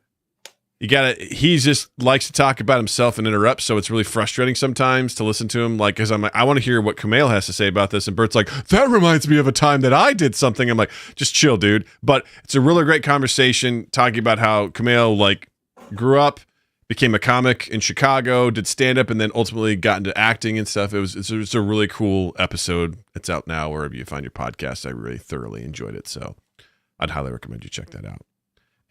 he just likes to talk about himself and interrupt, so it's really frustrating sometimes to listen to him, like, because I'm like, I want to hear what Kumail has to say about this, and Bert's like, that reminds me of a time that I did something. I'm like, just chill, dude. But it's a really great conversation talking about how Kumail, like, grew up, became a comic in Chicago, did stand-up, and then ultimately got into acting and stuff. It's a really cool episode. It's out now wherever you find your podcast. I really thoroughly enjoyed it, so I'd highly recommend you check that out.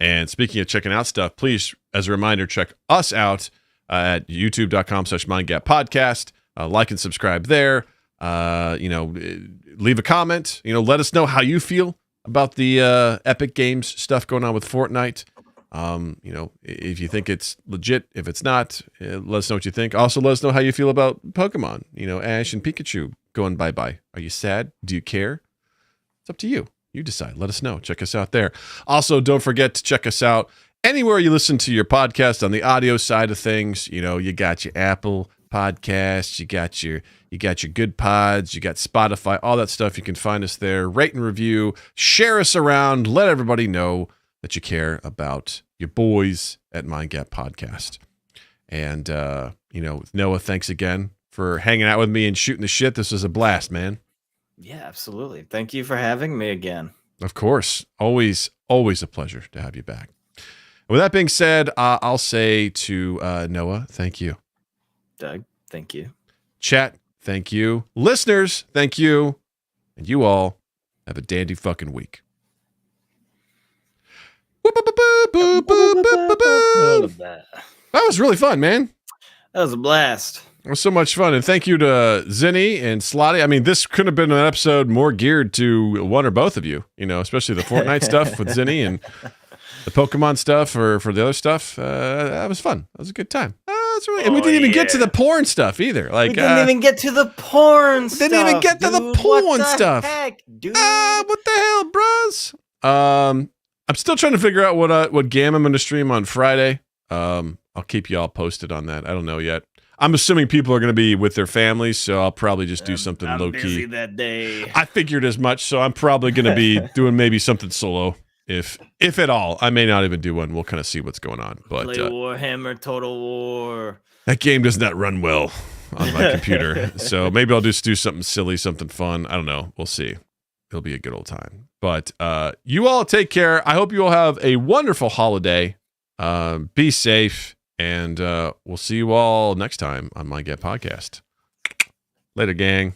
And speaking of checking out stuff, please, as a reminder, check us out at youtube.com/mindgappodcast. Like and subscribe there. Leave a comment. Let us know how you feel about the Epic Games stuff going on with Fortnite. If you think it's legit, if it's not, let us know what you think. Also, let us know how you feel about Pokemon. Ash and Pikachu going bye-bye. Are you sad? Do you care? It's up to you. You decide. Let us know. Check us out there. Also, don't forget to check us out anywhere you listen to your podcast on the audio side of things. You got your Apple Podcasts, you got your Good Pods, you got Spotify, all that stuff. You can find us there. Rate and review. Share us around. Let everybody know that you care about your boys at Mind Gap Podcast. And, Noah, thanks again for hanging out with me and shooting the shit. This was a blast, man. Yeah, absolutely. Thank you for having me again. Of course. Always a pleasure to have you back. With that being said, I'll say to Noah, thank you. Doug, thank you. Chat, thank you. Listeners, thank you. And you all have a dandy fucking week. That was really fun, man. That was a blast. It was so much fun. And thank you to Zinni and Slotty. I mean, this could have been an episode more geared to one or both of you, especially the Fortnite stuff with Zinni and the Pokemon stuff or for the other stuff. That was fun. That was a good time. And we didn't even get to the porn stuff either. Like, we didn't even get to the porn stuff. Didn't even get to the porn stuff. Heck, dude? What the hell, bros? I'm still trying to figure out what game I'm going to stream on Friday. I'll keep you all posted on that. I don't know yet. I'm assuming people are going to be with their families, so I'll probably just do something low key. Busy that day. I figured as much, so I'm probably going to be doing maybe something solo, if at all. I may not even do one. We'll kind of see what's going on. But play Warhammer Total War. That game does not run well on my computer, so maybe I'll just do something silly, something fun. I don't know. We'll see. It'll be a good old time. But you all take care. I hope you all have a wonderful holiday. Be safe. And we'll see you all next time on My Get Podcast. Later, gang.